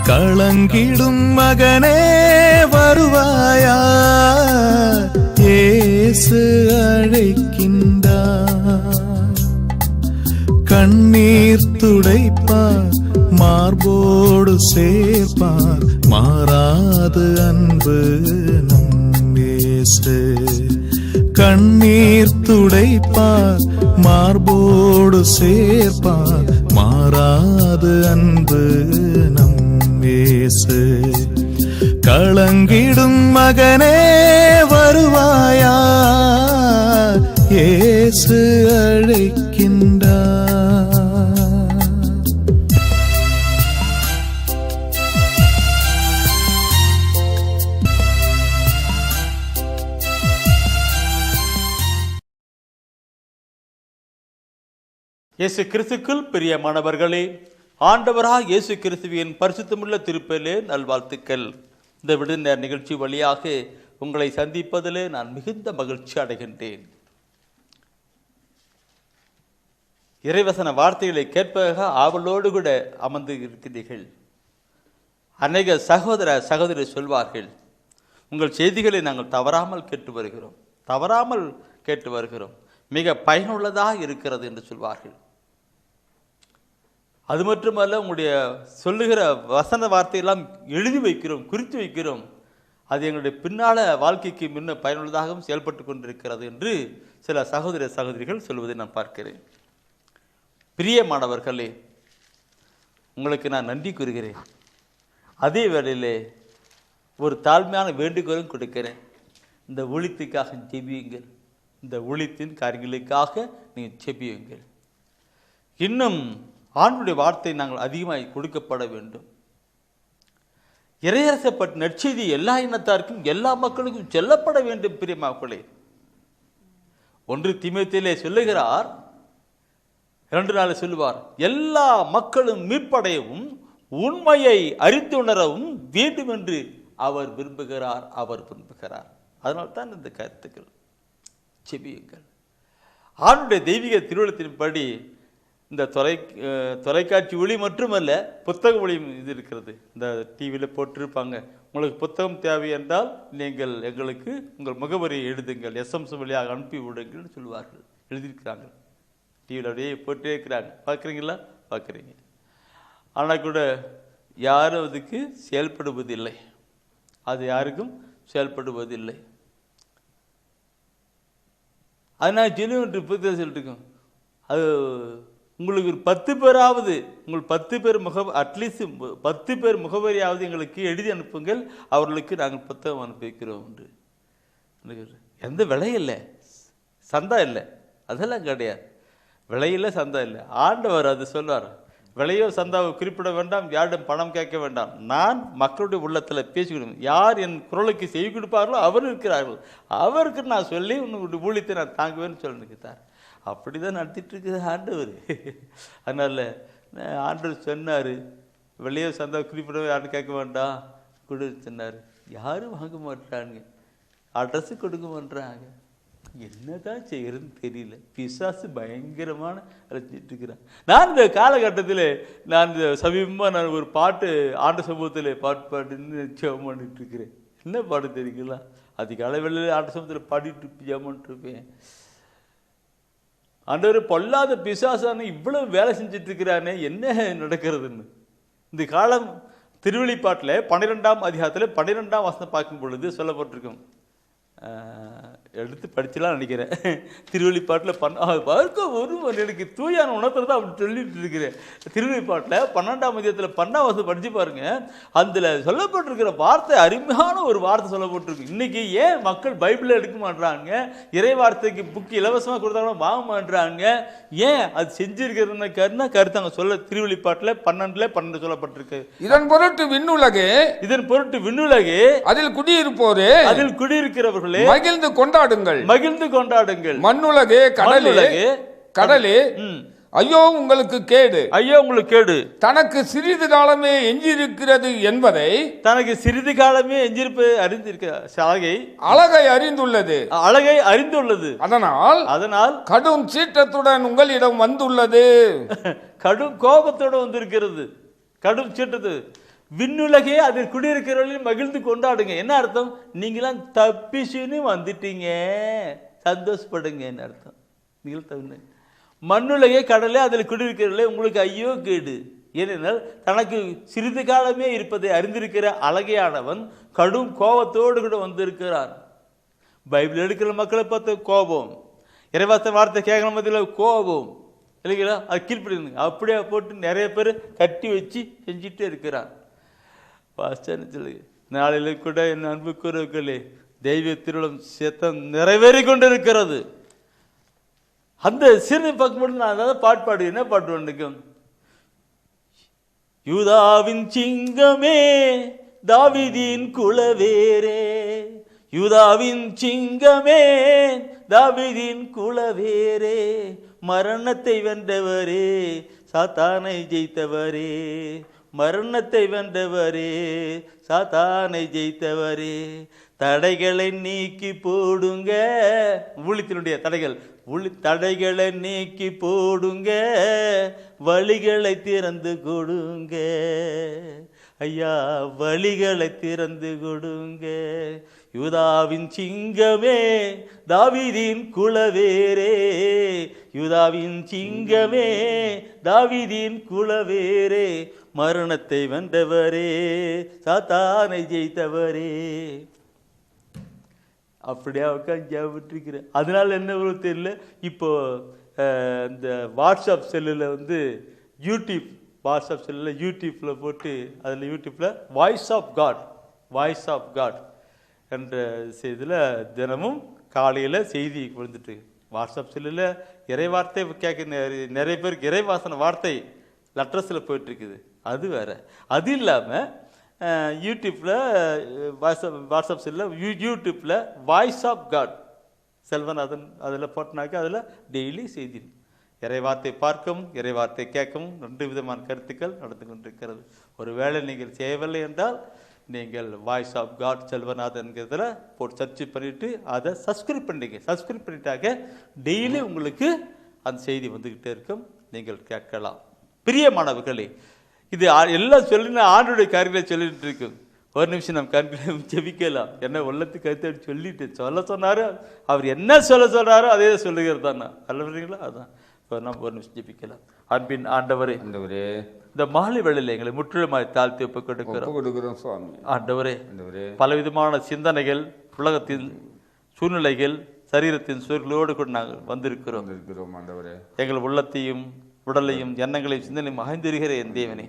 களங்கிடும் மகனே வருவாயா, இயேசு அழைக்கின்றார். கண்ணீர் துடைப்பார், மார்போடு சேர்ப்பார், மாறாது அன்பு நம் இயேசு. கண்ணீர் துடைப்பார், மார்போடு சேர்ப்பார், மாறாது அன்பு நம் இயேசு. களங்கிடும் மகனே வருவாயா, இயேசு அழைக்கின்றார். இயேசு கிறிஸ்துக்குள் பிரியமானவர்களே, ஆண்டவராக இயேசு கிறிஸ்துவின் பரிசுத்தமுள்ள திருப்பெயரிலே நல்வாழ்த்துக்கள். இந்த விடுதின நிகழ்ச்சி வழியாக உங்களை சந்திப்பதிலே நான் மிகுந்த மகிழ்ச்சி அடைகின்றேன். இறைவசன வார்த்தைகளை கேட்பதாக ஆவலோடு கூட அமர்ந்து இருக்கிறீர்கள். அநேக சகோதர சகோதரி சொல்வார்கள், உங்கள் செய்திகளை நாங்கள் தவறாமல் கேட்டு வருகிறோம், மிக பயனுள்ளதாக இருக்கிறது என்று சொல்வார்கள். அது மட்டுமல்ல, உங்களுடைய சொல்லுகிற வசன வார்த்தையெல்லாம் எழுதி வைக்கிறோம், குறித்து வைக்கிறோம், அது எங்களுடைய பின்னால வாழ்க்கைக்கு முன்ன பயனுள்ளதாகவும் செயல்பட்டு கொண்டிருக்கிறது என்று சில சகோதர சகோதரிகள் சொல்வதை நான் பார்க்கிறேன். பிரியமானவர்களே, உங்களுக்கு நான் நன்றி கூறுகிறேன். அதே வேளையிலே ஒரு தாழ்மையான வேண்டுகோளும் கொடுக்கிறேன். இந்த ஊழியத்துக்காக ஜெபியுங்கள், இந்த ஊழியத்தின் காரியங்களுக்காக நீங்கள் ஜெபியுங்கள். இன்னும் ஆண்டவருடைய வார்த்தை நாங்கள் அதிகமாக கொடுக்கப்பட வேண்டும். இறையரசப்பட்ட நற்செய்தி எல்லா இனத்தாருக்கும் எல்லா மக்களுக்கும் செல்லப்பட வேண்டும். பிரியமாக்களே, 1 தீமோத்தேயுவிலே சொல்லுகிறார், 2 சொல்லுவார், எல்லா மக்களும் மீட்படையவும் உண்மையை அறிந்துணரவும் வேண்டும் என்று அவர் விரும்புகிறார். அதனால்தான் இந்த கருத்துக்கள். செபியுங்கள். ஆண்டுடைய தெய்வீக திருவுளத்தின்படி இந்த தொலைக்காட்சி ஒளி மட்டுமல்ல, புத்தக ஒளியும் இது இருக்கிறது. இந்த டிவியில் போட்டிருப்பாங்க, உங்களுக்கு புத்தகம் தேவை என்றால் நீங்கள் எங்களுக்கு உங்கள் முகவரியை எழுதுங்கள், SMS வழியாக அனுப்பி விடுங்கள்னு சொல்லுவார்கள். எழுதியிருக்கிறாங்க, டிவியில் அப்படியே போட்டே இருக்கிறாங்க. பார்க்குறீங்களா? பார்க்குறீங்க. ஆனால் கூட யாரும் அதுக்கு செயல்படுவதில்லை, அது யாருக்கும் செயல்படுவதில்லை. அதனால் ஜெனுவன் புத்தக சொல்லிட்டு இருக்கோம், அது உங்களுக்கு ஒரு 10 பேராவது, உங்கள் 10 பேர் அட்லீஸ்ட் 10 பேர் முகவரியாவது எங்களுக்கு எழுதி அனுப்புங்கள், அவர்களுக்கு நாங்கள் புத்தகம் அனுப்பி வைக்கிறோம் என்று. எந்த விலையில்லை, சந்தா இல்லை, அதெல்லாம் கிடையாது. விலையில் சந்தா இல்லை. ஆண்டவர் அது சொல்வார், விலையோ சந்தாவை குறிப்பிட வேண்டாம், யாரிடம் பணம் கேட்க வேண்டாம், நான் மக்களுடைய உள்ளத்தில் பேசிக்கணும், யார் என் குரலுக்கு செய்து கொடுப்பார்களோ அவர் இருக்கிறார்கள், அவருக்கு நான் சொல்லி உன்னுடைய ஊழியத்தை நான் தாங்குவேன்னு சொல்லிருக்கிறார். அப்படி தான் நடத்திட்டு இருக்குது ஆண்டவர். அதனால் ஆண்டவர் சொன்னார், விலையோ சந்தாவை குறிப்பிட யாரும் கேட்க வேண்டாம் கொடு சொன்னார். யாரும் வாங்க மாட்டாங்க, அட்ரஸு கொடுக்க மாட்டாங்க. என்னதான் செய்யறதுன்னு தெரியல. பிசாசு பயங்கரமான அழைச்சிட்டு இருக்கிறான். நான் இந்த காலகட்டத்தில் நான் இந்த சமீபமாக நான் ஒரு பாட்டு ஆண்ட சமூகத்தில் பாட்டுன்னு ஜெபம் பண்ணிட்டு இருக்கிறேன். என்ன பாட்டு தெரியுங்களா? அதிகாலை வேளையில் ஆண்ட சமூகத்தில் பாடிட்டு ஜெபம் பண்ணிட்டு இருப்பேன். ஆண்டவர், பொல்லாத பிசாசான இவ்வளவு வேலை செஞ்சுட்டு இருக்கிறானே, என்ன நடக்கிறதுன்னு. இந்த காலம் திருவெளிப்பாட்டில் 12ஆம் அதிகாரத்தில் 12ஆம் வசனம் பார்க்கும் பொழுது சொல்லப்பட்டிருக்கும். எடுத்து படிச்சுலாம் நினைக்கிறேன். திருவெளிப்பாட்டில் ஒரு எனக்கு தூயான உணர்த்துல தான் அப்படி சொல்லிட்டு இருக்கிறேன். திருவெளிப்பாட்டில் 12ஆம் அதிகாரத்தில் 12ஆம் வசனம் படிச்சு பாருங்க. அதில் சொல்லப்பட்டிருக்கிற வார்த்தை அருமையான ஒரு வார்த்தை சொல்லப்பட்டிருக்கு. இன்னைக்கு ஏன் மக்கள் பைபிளில் எடுக்க மாட்டாங்க, இறை வார்த்தைக்கு புக்கு இலவசமாக கொடுத்தாலும் வாங்க மாட்டாங்க, ஏன் அது செஞ்சிருக்கிறதுன்னு கருத்தாங்க சொல்ல. திருவெளிப்பாட்டில் 12 சொல்லப்பட்டிருக்கு. இதன் பொருட்டு விண்ணுலகு அதில் குடியிருப்பவர்கள் மகிழ்ந்து கொண்டாடுங்கள். மண்ணுலகே கடலே ஐயோ உங்களுக்கு கேடு. தனக்கு சிறிது காலமே எஞ்சியிருக்கிறது என்பதை, தனக்கு சிறிது காலமே எஞ்சிருப்பது அழகை அறிந்துள்ளது. அதனால் கடும் சீற்றத்துடன் உங்களிடம் வந்துள்ளது. கடும் கோபத்தோடு வந்திருக்கிறது. கடும் சீற்றத்து விண்ணுலகே அதில் குடியிருக்கிறவர்களையும் மகிழ்ந்து கொண்டாடுங்க. என்ன அர்த்தம்? நீங்களாம் தப்பிச்சுன்னு வந்துட்டீங்க, சந்தோஷப்படுங்க. என்ன அர்த்தம்? நீங்கள் தவிர மண்ணுலகே கடலே அதில் குடியிருக்கிறவர்களே உங்களுக்கு ஐயோ கேடு. ஏனென்றால் தனக்கு சிறிது காலமே இருப்பதை அறிந்திருக்கிற அழகையானவன் கடும் கோபத்தோடு கூட வந்திருக்கிறான். பைபிள் எடுக்கிற மக்களை பார்த்து கோபம், இறைவாச வார்த்தை கேட்கற மத்தியில் கோபம் இல்லைங்களா? அது கீழ்ப்படிங்க. அப்படியே போட்டு நிறைய பேர் கட்டி வச்சு செஞ்சுட்டே இருக்கிறான். பாஸ்டர்னு சொல்லுங்க, நாளில கூட என் அன்பு கூறுகளே, தெய்வ திருவிழம் சேத்தம் நிறைவேறி கொண்டு இருக்கிறது. அந்த சிறு பக்கம் நான் அதாவது பாட்டு என்ன பாட்டு வந்துக்கும்? யூதாவின் சிங்கமே தாவீதின் குலவேரே, யூதாவின் சிங்கமே தாவீதின் குலவேரே, மரணத்தை வென்றவரே சாத்தானை ஜெயித்தவரே, மரணத்தை வென்றவரே சாத்தானை ஜெயித்தவரே, தடைகளை நீக்கி போடுங்க. ஊழியத்தினுடைய தடைகள், தடைகளை நீக்கி போடுங்க, வழிகளை திறந்து கொடுங்க ஐயா, வழிகளை திறந்து கொடுங்க. யூதாவின் சிங்கமே தாவீதின் குலவேரே, யூதாவின் சிங்கமே தாவீதின் குலவேரே, மரணத்தை வென்றவரே சாத்தானை ஜெயித்தவரே. அப்படியே உட்காந்து ஜெபிட்டிருக்கிறேன். அதனால என்ன தெரியல. இப்போ இந்த வாட்ஸ்அப் செல்லில் வந்து யூடியூப், வாட்ஸ்அப் செல்லில் யூடியூப்பில் போட்டு, அதில் யூடியூப்பில் வாய்ஸ் ஆஃப் காட் என்ற செய்தியில் தினமும் காலையில் செய்தி வந்துட்டு, வாட்ஸ்அப் செல்லில் இறைவார்த்தை கேட்க நிறைய பேருக்கு இறைவாசன வார்த்தை லெட்டர்ஸில் போயிட்டுருக்குது. அது வேறு. அது இல்லாமல் யூடியூப்பில் வாட்ஸ்அப் செல்லில் யூடியூப்பில் வாய்ஸ் ஆஃப் காட் செல்வநாதன் அதில் போட்டினாக்கா அதில் டெய்லி செய்தி இறைவார்த்தை பார்க்கவும் இறைவார்த்தை கேட்கவும் 2 விதமான கருத்துக்கள் நடந்து கொண்டிருக்கிறது. ஒருவேளை நீங்கள் செய்யவில்லை என்றால் நீங்கள் வாய்ஸ் ஆஃப் காட் செல்வநாதன்கிறதுல போட்டு சர்ச் பண்ணிவிட்டு அதை சப்ஸ்கிரைப் பண்ணிங்க. சப்ஸ்கிரைப் பண்ணிட்டாக்க டெய்லி உங்களுக்கு அந்த செய்தி வந்துக்கிட்டே இருக்கும், நீங்கள் கேட்கலாம். பிரியமானவர்களே, இது எல்லாம் சொல்லி ஆண்டுடைய காரியங்களை சொல்லிட்டு இருக்கும். ஒரு நிமிஷம் நம்ம கண்களை ஜெபிக்கலாம். என்ன உள்ளத்துக்கு கருத்து சொல்லிட்டு சொல்ல சொன்னாரு, அவர் என்ன சொல்ல சொல்றாரோ அதே சொல்லுகிறது தானே, அல்லவீங்களா? அதான் இப்போ நம்ம ஒரு நிமிஷம் ஜெபிக்கலாம். அன்பின் ஆண்டவரே, இந்த மாலை வேளையில் எங்களை முற்றிலுமாய் தாழ்த்தி ஒப்புக் கொடுக்கிறோம் சுவாமி. ஆண்டவரே, பலவிதமான சிந்தனைகள், உலகத்தின் சூழ்நிலைகள், சரீரத்தின் சூழலோடு கூட நாங்கள் வந்திருக்கிறோம். எங்கள் உள்ளத்தையும் உடலையும் எண்ணங்களையும் சிந்தனையும் அகைந்திருக்கிற என் தேவனே,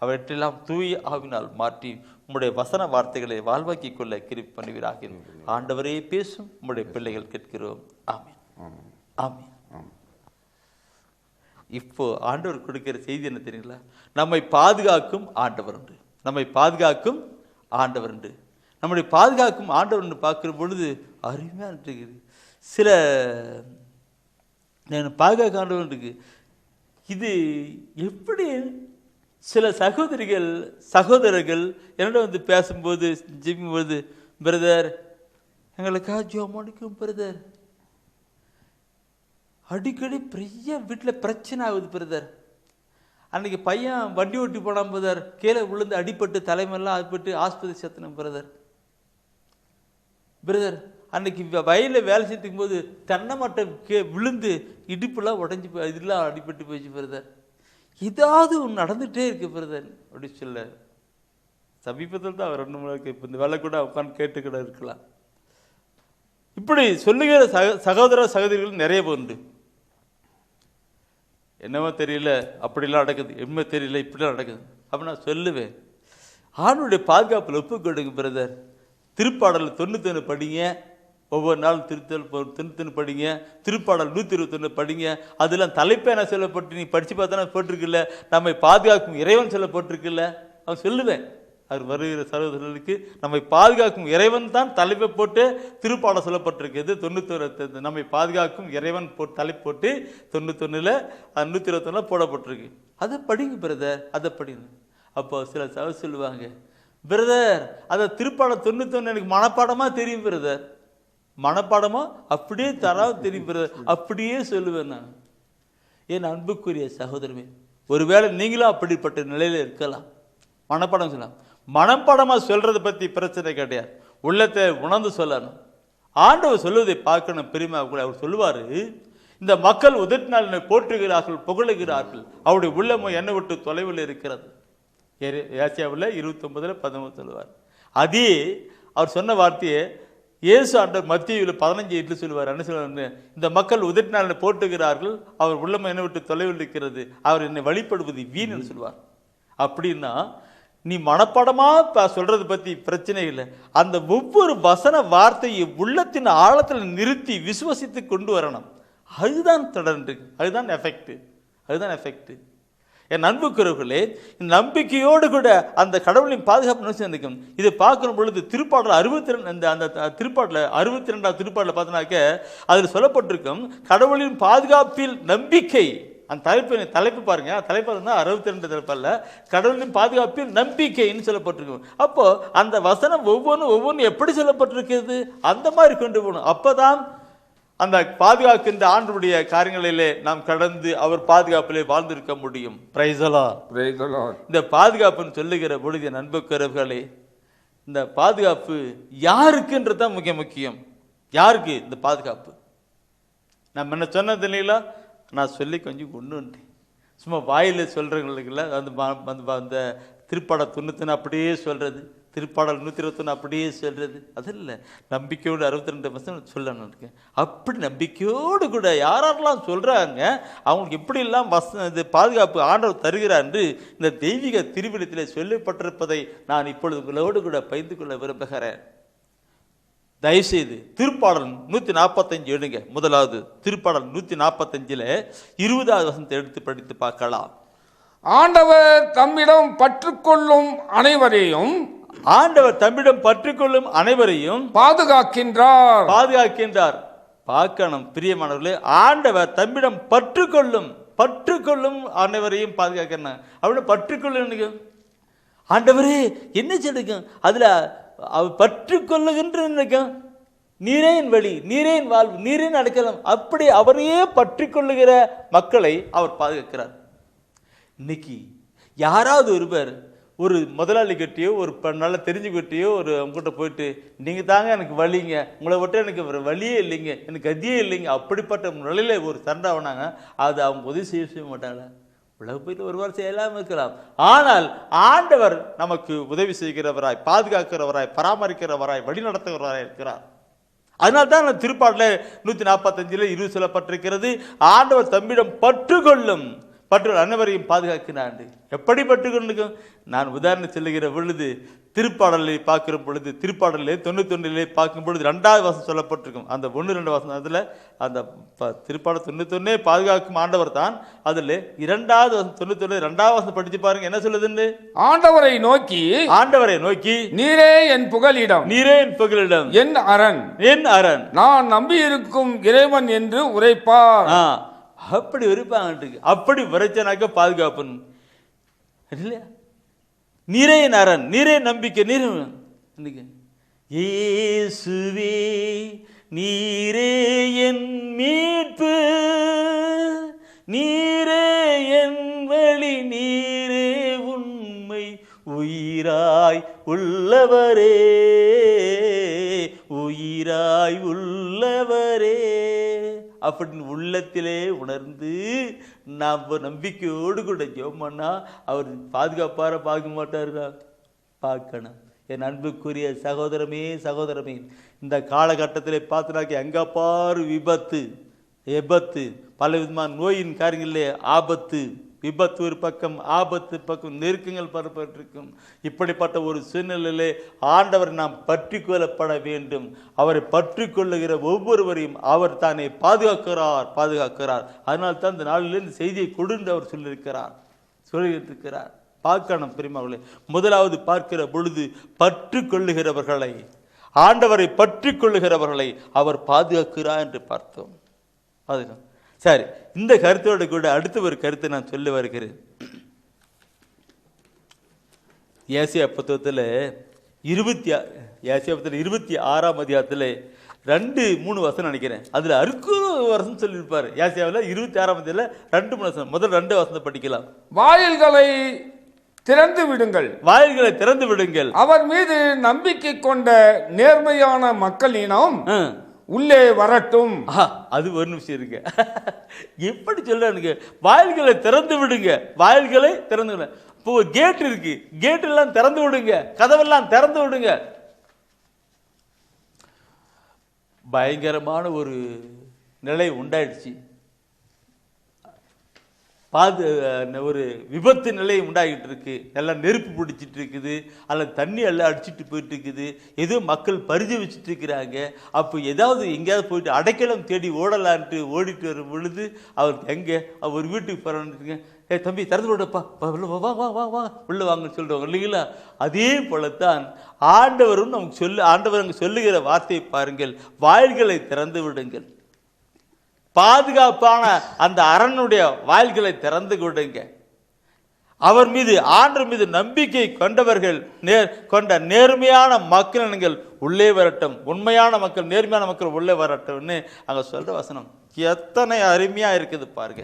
அவற்றெல்லாம் தூய ஆவினால் மாற்றி உம்முடைய வசன வார்த்தைகளை வாழ்வாக்கிக் கொள்ள கிருபை பண்ணுவீராக. ஆண்டவரே பேசும், உம்முடைய பிள்ளைகள் கேட்கிறோம். ஆமென், ஆமென். இப்போ ஆண்டவர் கொடுக்கிற செய்தி என்ன தெரியுங்களா? நம்மை பாதுகாக்கும் ஆண்டவர் உண்டு, நம்மை பாதுகாக்கும் ஆண்டவர் உண்டு. நம்முடைய பாதுகாக்கும் ஆண்டவர் உண்டு பார்க்கிற பொழுது அருமையாக இருக்குது. சில பாதுகாக்க ஆண்டவர் இருக்கு. இது எப்படி? சில சகோதரர்கள் என்னோட வந்து பேசும்போது ஜெபிக்கும்போது, பிரதர் எங்களுக்காக ஜெபம் பிரதர், அடிக்கடி பெரிய வீட்டில் பிரச்சனை ஆகுது பிரதர். அன்றைக்கி பையன் வண்டி ஓட்டி போனான் பிரதர், கீழே விழுந்து அடிப்பட்டு தலைமையெல்லாம் அடிப்பட்டு ஆஸ்பத்திரி சேர்த்தணும் பிரதர். அன்றைக்கி வயலில் வேலை செய்யும் போது தென்னை மட்டை விழுந்து இடுப்புலாம் உடஞ்சி இதெல்லாம் அடிப்பட்டு போயிடுச்சு பிரதர். ஏதாவது ஒன்று நடந்துகிட்டே இருக்கு பிரதர் அப்படி சொல்ல. சமீபத்தில் தான் அவர் 2 மணி இப்போ இந்த வேலை கூட உட்காந்து கேட்டு கூட இருக்கலாம். இப்படி சொல்லுகிற சகோதர சகோதரிகள் நிறைய உண்டு. என்னவோ தெரியல, அப்படிலாம் நடக்குது, என்ன தெரியல, இப்படிலாம் நடக்குது அப்படி நான் சொல்லுவேன். ஆணுடைய பாதுகாப்பில் ஒப்பு கொடுங்க பிரதர். திருப்பாடல் 91 படிங்க, ஒவ்வொரு நாளும் 91 படிங்க, திருப்பாடல் 121 படிங்க. அதெல்லாம் தலைப்பை என்ன சொல்லப்பட்டு நீ படித்து பார்த்தா போட்டிருக்குல்ல, நம்மை பாதுகாக்கும் இறைவன் சொல்லப்பட்டிருக்குல்ல. அவன் சொல்லுவேன், அவர் வருகிற சகோதரர்களுக்கு நம்மை பாதுகாக்கும் இறைவன் தான் தலைப்பை போட்டு திருப்பாடல் சொல்லப்பட்டிருக்குது. 91 நம்மை பாதுகாக்கும் இறைவன் தலைப்பு போட்டு 91 121 போடப்பட்டிருக்கு. அதை படிங்க பிரதர், அதை படிங்க. அப்போ சில சகோதரர் சொல்லுவாங்க, பிரதர் அதை திருப்பாடல் 91 எனக்கு மனப்பாடமாக தெரியும் பிரதர். மனப்பாடமா? அப்படியே தராது தெரியும் பிரதர், அப்படியே சொல்லுவேன் நான். என் அன்புக்குரிய சகோதரமே, ஒருவேளை நீங்களும் அப்படிப்பட்ட நிலையில் இருக்கலாம். மனப்பாடம் சொல்லலாம். மனப்பாடமாக சொல்றதை பற்றி பிரச்சனை கிடையாது, உள்ளத்தை உணர்ந்து சொல்லணும். ஆண்டவர் சொல்வதை பார்க்கணும். பெருமை அவர் சொல்லுவார், இந்த மக்கள் உதட்டினால் போற்றுகிறார்கள், புகழுகிறார்கள், அவருடைய உள்ளமோ என்னை விட்டு தொலைவில் இருக்கிறது. ஏசாயாவில் 29:13 சொல்லுவார். அதே அவர் சொன்ன வார்த்தையை இயேசு ஆண்டவர் மத்தேயுவில் 15:8 சொல்லுவார். என்ன சொல்லுவார்? இந்த மக்கள் உதட்டினால் போற்றுகிறார்கள், அவர் உள்ளமோ என்னை விட்டு தொலைவில் இருக்கிறது, அவர் என்னை வழிபடுவது வீண் என்று சொல்லுவார். அப்படின்னா நீ மனப்பாடமாக சொல்றது பற்றி பிரச்சனை இல்லை, அந்த ஒவ்வொரு வசன வார்த்தையை உள்ளத்தின் ஆழத்தில் நிறுத்தி விசுவசித்து கொண்டு வரணும். அதுதான் தொடர்ந்து, அதுதான் எஃபெக்ட். என் அன்புக்குறவர்களே, இந்த நம்பிக்கையோடு கூட அந்த கடவுளின் பாதுகாப்பு நினைச்சு இதை பார்க்கும் பொழுது திருப்பாடல் 62 அந்த திருப்பாடல 62ஆம் திருப்பாடல பார்த்தோன்னாக்க அதில் சொல்லப்பட்டிருக்கும் கடவுளின் பாதுகாப்பில் நம்பிக்கை. அந்த தலைப்பு பாருங்க, தலைப்பு 62 தலைப்பல்ல, கடவுளின் பாதுகாப்பில் நம்பிக்கைன்னு சொல்லப்பட்டிருக்கும். அப்போ அந்த வசனம் ஒவ்வொன்றும் எப்படி சொல்லப்பட்டிருக்கிறது அந்த மாதிரி கொண்டு போகணும். அப்போதான் அந்த பாதுகாக்கின்ற ஆண்டவருடைய காரியங்களிலே நாம் கடந்து அவர் பாதுகாப்பிலே வாழ்ந்திருக்க முடியும். Price the Lord. இந்த பாதுகாப்புன்னு சொல்லுகிற பொழுது நண்பர்களே, இந்த பாதுகாப்பு யாருக்குன்றது தான் முக்கியம். யாருக்கு இந்த பாதுகாப்பு? நம்ம என்ன சொன்னது இல்லைங்களா? நான் சொல்லி கொஞ்சம் கொண்டு வந்துட்டேன். சும்மா வாயில் சொல்கிறவங்களுக்குல அந்த திருப்பாடல் 91 அப்படியே சொல்கிறது, திருப்பாடல் 121 அப்படியே சொல்கிறது, அது இல்லை. நம்பிக்கையோடு 62% சொல்லணும் இருக்கேன். அப்படி நம்பிக்கையோடு கூட யாரெல்லாம் சொல்கிறாங்க அவங்களுக்கு எப்படியெல்லாம் இது பாதுகாப்பு ஆண்டவர் தருகிறார் என்று இந்த தெய்வீக திருவிழத்தில் சொல்லப்பட்டிருப்பதை நான் இப்பொழுது உங்களோடு கூட பகிர்ந்து கொள்ள விரும்புகிறேன். தயவுசெய்து திருப்பாடல் 145 எடுங்க. முதலாவது திருப்பாடல் 145 20வது வசனத்தை எடுத்து படித்து பார்க்கலாம். ஆண்டவர் தம்மிடம் பற்றுக்கொள்ளும் அனைவரையும் பாதுகாக்கின்றார். பார்க்கணும் பிரியமானவர்களே, ஆண்டவர் தம்மிடம் பற்றுக்கொள்ளும் அனைவரையும் பாதுகாக்கணும். அப்படின்னு பற்றுக்கொள்ளும் ஆண்டவரே என்ன சொல்லிருக்கும் அதுல அவர் பற்றுக்கொள்ளுகின்ற நினைக்கும். நீரேன் வழி, நீரேன் வாழ்வு, நீரேன் அடைக்கலம், அப்படி அவரையே பற்றிக்கொள்ளுகிற மக்களை அவர் பாதுகாக்கிறார். இன்னைக்கு யாராவது ஒருவர் ஒரு முதலாளி கிட்டேயோ ஒரு நல்லா தெரிஞ்சுக்கிட்டேயோ ஒரு அவங்ககிட்ட போயிட்டு நீங்கள் தாங்க எனக்கு வழிங்க, உங்களை விட்டு எனக்கு வழியே இல்லைங்க, எனக்கு கதியே இல்லைங்க, அப்படிப்பட்ட நிலையில ஒரு சண்டாவனாங்க, அது அவங்க உதவி செய்ய மாட்டாங்க. உலக போயிட்டு ஒரு வாரம் செய்யலாம் இருக்கலாம். ஆனால் ஆண்டவர் நமக்கு உதவி செய்கிறவராய், பாதுகாக்கிறவராய், பராமரிக்கிறவராய், வழி நடத்துகிறவராய் இருக்கிறார். அதனால்தான் திருப்பாடல 145 20 சொல்லப்பட்டிருக்கிறது, ஆண்டவர் தம்மிடம் பற்றுக்கொள்ளும் அனைவரையும் பாதுகாக்கிறாண்டு. எப்படி பற்றுக்கொள்ளும்? நான் உதாரணம் சொல்லுகிற பொழுது திருப்பாடலை பார்க்கிற பொழுது திருப்பாடலே 91 பார்க்கும் பொழுது 2வது வசனம் சொல்லப்பட்டிருக்கும். அந்த 1-2 வசனம் அதில் அந்த திருப்பாடல் 91 பாதுகாக்கும் ஆண்டவர் தான். அதில் 2வது வசனம் 91 2வது வசனம் படிச்சு பாருங்க என்ன சொல்லுதுன்னு. ஆண்டவரை நோக்கி நீரே என் புகலிடம், என் அரண், நான் நம்பி இருக்கும் இறைவன் என்று உரைப்பார். அப்படி உரைப்பாங்க. அப்படி உரைச்சனாக்க பாதுகாப்பு இல்லையா? நீரே என் அரண், நீரே நம்பிக்கை, இயேசுவே நீரே என் மீட்பு, நீரே என் வழி, நீரே உண்மை, உயிராய் உள்ளவரே, அப்படின்னு உள்ளத்திலே உணர்ந்து நாம் நம்பிக்கையோடு கூட ஜெபம் பண்ணா அவர் பாதுகாப்பார பார்க்க மாட்டாருடா. பார்க்கணும். என் அன்புக்குரிய சகோதரமே, இந்த காலகட்டத்திலே பார்த்துனாக்கி எங்க பாரு விபத்து, பல விதமான நோயின் காரியங்களிலே ஆபத்து, விபத்து ஒரு பக்கம், ஆபத்து பக்கம், நெருக்கங்கள் பரப்பட்டிருக்கும். இப்படிப்பட்ட ஒரு சூழ்நிலையிலே ஆண்டவர் நாம் பற்றி கொள்ளப்பட வேண்டும். அவரை பற்றி கொள்ளுகிற ஒவ்வொருவரையும் அவர் தானே பாதுகாக்கிறார். அதனால் தான் இந்த நாளில் இந்த செய்தியை கொடுத்து அவர் சொல்லியிருக்கிறார். பார்க்கணும் பெரியமார்களே. முதலாவது பார்க்கிற பொழுது பற்றி கொள்ளுகிறவர்களை, ஆண்டவரை பற்றி கொள்ளுகிறவர்களை அவர் பாதுகாக்கிறார் என்று பார்த்தோம். அதுதான் சரி. இந்த கருத்தோடு கூட அடுத்த ஒரு கருத்தை நான் சொல்லி வருகிறேன். ஏசாயா புத்தகத்தில் 26ஆம் அதிகாரத்தில் 2-3 வசனம் நினைக்கிறேன். அதில் அறுக்குற வருஷம் சொல்லியிருப்பார். ஏசாயாவில் 26ஆம் அதிகாரத்தில் 2-3 வசனம். முதல் 2 வசனத்தை படிக்கலாம். வாயில்களை திறந்து விடுங்கள், வாயில்களை திறந்து விடுங்கள். அவர் மீது நம்பிக்கை கொண்ட நேர்மையான மக்களினம் உள்ளே வரட்டும். அது ஒரு நிமிஷம் இருக்கு. எப்படி சொல்ல, வாயில்களை திறந்து விடுங்க, வாயில்களை திறந்து விடுங்க. இப்போ கேட் இருக்கு, கேட் எல்லாம் திறந்து விடுங்க, கதவெல்லாம் திறந்து விடுங்க. பயங்கரமான ஒரு நிலை உண்டாயிடுச்சு. ஒரு விபத்து நிலை உண்டாகிட்டு இருக்கு. எல்லாம் நெருப்பு பிடிச்சிட்டு இருக்குது, அல்லது தண்ணி எல்லாம் அடிச்சுட்டு போயிட்டு இருக்குது. ஏதோ மக்கள் பரிஞ்சு வச்சுட்டு இருக்கிறாங்க. அப்போ ஏதாவது எங்கேயாவது போயிட்டு அடைக்கலம் தேடி ஓடலான்ட்டு ஓடிட்டு வரும் பொழுது அவருக்கு எங்கே ஒரு வீட்டுக்கு போறான்னு, தம்பி திறந்து விடப்பா, வா வா வா வா உள்ள வாங்கன்னு சொல்லுவாங்க இல்லைங்களா? அதே போலத்தான் ஆண்டவரும் நமக்கு ஆண்டவர் அங்கே சொல்லுகிற வார்த்தையை பாருங்கள், வாயில்களை திறந்து விடுங்கள். பாதுகாப்பான அந்த அரணுடைய வாயில்களை திறந்து கொடுங்க. அவர் மீது, ஆண்டவர் மீது நம்பிக்கை கொண்டவர்கள், கொண்ட நேர்மையான மக்கள் உள்ளே வரட்டும். உண்மையான மக்கள், நேர்மையான மக்கள் உள்ளே வரட்டும்னு அங்க சொல்ற வசனம் எத்தனை அருமையா இருக்குது பாருங்க.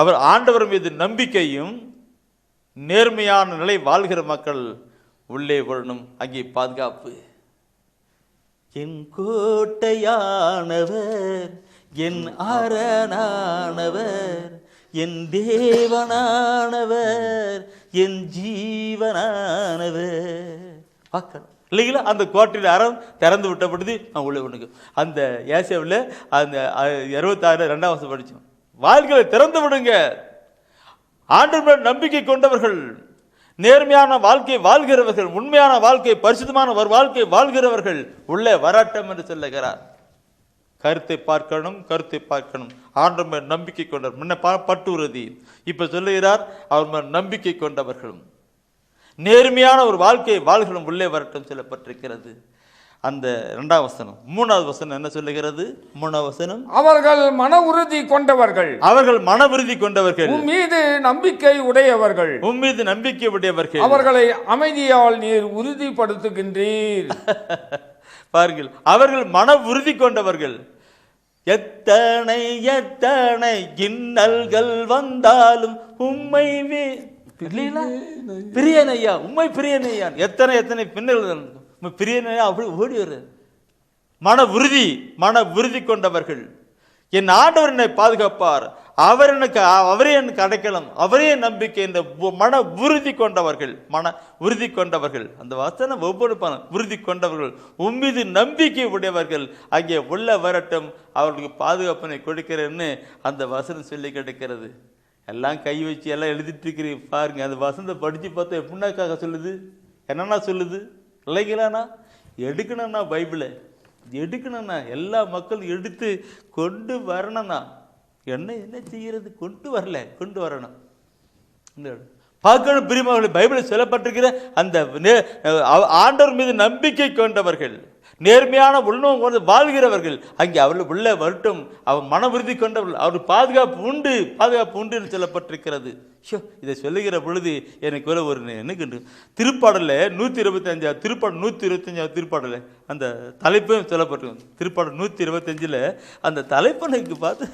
அவர் ஆண்டவர் மீது நம்பிக்கையும் நேர்மையான நிலை வாழ்கிற மக்கள் உள்ளே வரணும். அங்கே பாதுகாப்பு. என் கோட்டையானவர், என் அரணானவர், என் தேவனானவர், என் ஜீவனானவர். பார்க்கலாம் இல்லைங்களா? அந்த கோட்டையில் அறம் திறந்து விட்டப்படுது. உள்ள ஒண்ணுக்கு அந்த ஏசாயாவில் அந்த 66 2ஆம் வசனம் படித்தோம். வாயில்களை திறந்து விடுங்க. ஆண்டவர் நம்பிக்கை கொண்டவர்கள், நேர்மையான வாழ்க்கை வாழ்கிறவர்கள், உண்மையான வாழ்க்கை, பரிசுத்தமான ஒரு வாழ்க்கை வாழ்கிறவர்கள் உள்ளே வரட்டும் என்று சொல்லுகிறார். கருத்தை பார்க்கணும், கருத்தை பார்க்கணும். ஆண்டவர் நம்பிக்கை கொண்டவர், முன்ன பட்டுறுதி, இப்ப சொல்லுகிறார் அவர் நம்பிக்கை கொண்டவர்களும் நேர்மையான ஒரு வாழ்க்கை வாழ்களும் உள்ளே வரட்டும் சொல்லப்பட்டிருக்கிறது. அந்த 2ஆம் வசனம். 3வது வசனம் என்ன சொல்லுகிறது? 3வது வசனம், அவர்கள் மன உறுதி கொண்டவர்கள், அவர்கள் மன உறுதி கொண்டவர்கள், உன் மீது நம்பிக்கை உடையவர்கள், உன் மீது நம்பிக்கை உடையவர்கள், அவர்களை அமைதியால் நீர் உறுதிப்படுத்துகின்றீர். பாருங்கள், அவர்கள் மன உறுதி கொண்டவர்கள். எத்தனை எத்தனை இன்னல்கள் வந்தாலும் உம்மை பிரியனையா, உண்மை பிரியனையா, எத்தனை எத்தனை பின்னல்கள் பிரியனையா அப்படி ஓடி வர்ற மன உறுதி, மன உறுதி கொண்டவர்கள். என் ஆண்டவர் என்னை பாதுகாப்பார், அவரே எனக்கு அடைக்கலம், அவரே நம்பிக்கை என்ற மன உறுதி கொண்டவர்கள், மன உறுதி கொண்டவர்கள். அந்த வசனம் ஒவ்வொரு உறுதி கொண்டவர்கள், உம்மீது நம்பிக்கை உடையவர்கள் அங்கே உள்ள வரட்டும், அவர்களுக்கு பாதுகாப்பினை கொடுக்கிறேன்னு அந்த வசனம் சொல்லி கிடைக்கிறது. எல்லாம் கை வச்சு எல்லாம் எழுதிட்டு இருக்கிறீங்க பாருங்க. அந்த வசனத்தை படிச்சு பார்த்தா எப்படின்னாக்காக சொல்லுது, என்னன்னா சொல்லுது இல்லைங்களாண்ணா? எடுக்கணும்ண்ணா, பைபிளை எடுக்கணும்ண்ணா, எல்லா மக்களும் எடுத்து கொண்டு வரணும்ண்ணா. என்ன செய்யறது? கொண்டு வரல, கொண்டு வரணும். பார்க்கணும் பிரியமானவர்களே, பைபிளில் சொல்லப்பட்டிருக்கிற அந்த ஆண்டவர் மீது நம்பிக்கை கொண்டவர்கள், நேர்மையான உள்ளம் கொண்டு வாழ்கிறவர்கள் அங்கே அவர்கள் உள்ள வரட்டும். அவர் மன உறுதி கொண்டவர்கள், அவர் பாதுகாப்பு உண்டு, பாதுகாப்பு உண்டு என்று சொல்லப்பட்டிருக்கிறது. இதை சொல்லுகிற பொழுது எனக்கு ஒரு எனக்கு திருப்பாடல 125 திருப்பாடல் 125 திருப்பாடல அந்த தலைப்பையும் சொல்லப்பட்டிருக்கும். திருப்பாடல் 125 அந்த தலைப்பனுக்கு பார்த்து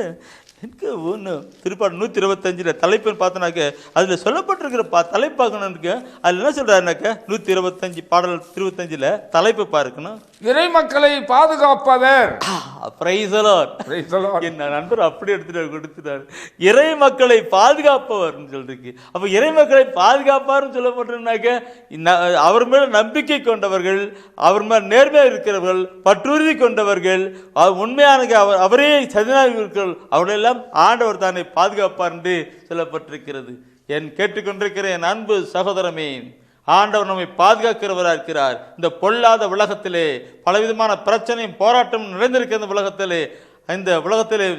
எனக்கு ஒன்று திருப்பாடல் 125 தலைப்புன்னு பார்த்தோன்னாக்க அதில் சொல்லப்பட்டிருக்கிற தலைப்பாக்கணும்னுக்கு அதில் என்ன சொல்கிறாருனாக்க 125 பாடல் 25 தலைப்பு பார்க்கணும். இறை மக்களை பாதுகாப்பவர். என் நண்பர் அப்படி எடுத்துட்டு கொடுத்துட்டாரு. இறை மக்களை பாதுகாப்பவர் சொல்றீங்க. அப்ப இறை மக்களை பாதுகாப்பார்னு சொல்லப்பட்டிருந்தாக்க அவர் மேல நம்பிக்கை கொண்டவர்கள், அவர் மேல நேர்மையாக இருக்கிறவர்கள், பற்றுறுதி கொண்டவர்கள், உண்மையான அவரே சதினாக இருக்கிறவர்கள், அவர்களெல்லாம் ஆண்டவர் தானே பாதுகாப்பார் என்று சொல்லப்பட்டிருக்கிறது. என் கேட்டுக்கொண்டிருக்கிற என் அன்பு சகோதரமே, ஆண்டவர் நம்மை பாதுகாக்கிறவராக இருக்கிறார். இந்த பொல்லாத உலகத்திலே பலவிதமான பிரச்சனையும் போராட்டம் நிறைந்திருக்கிற இந்த உலகத்திலே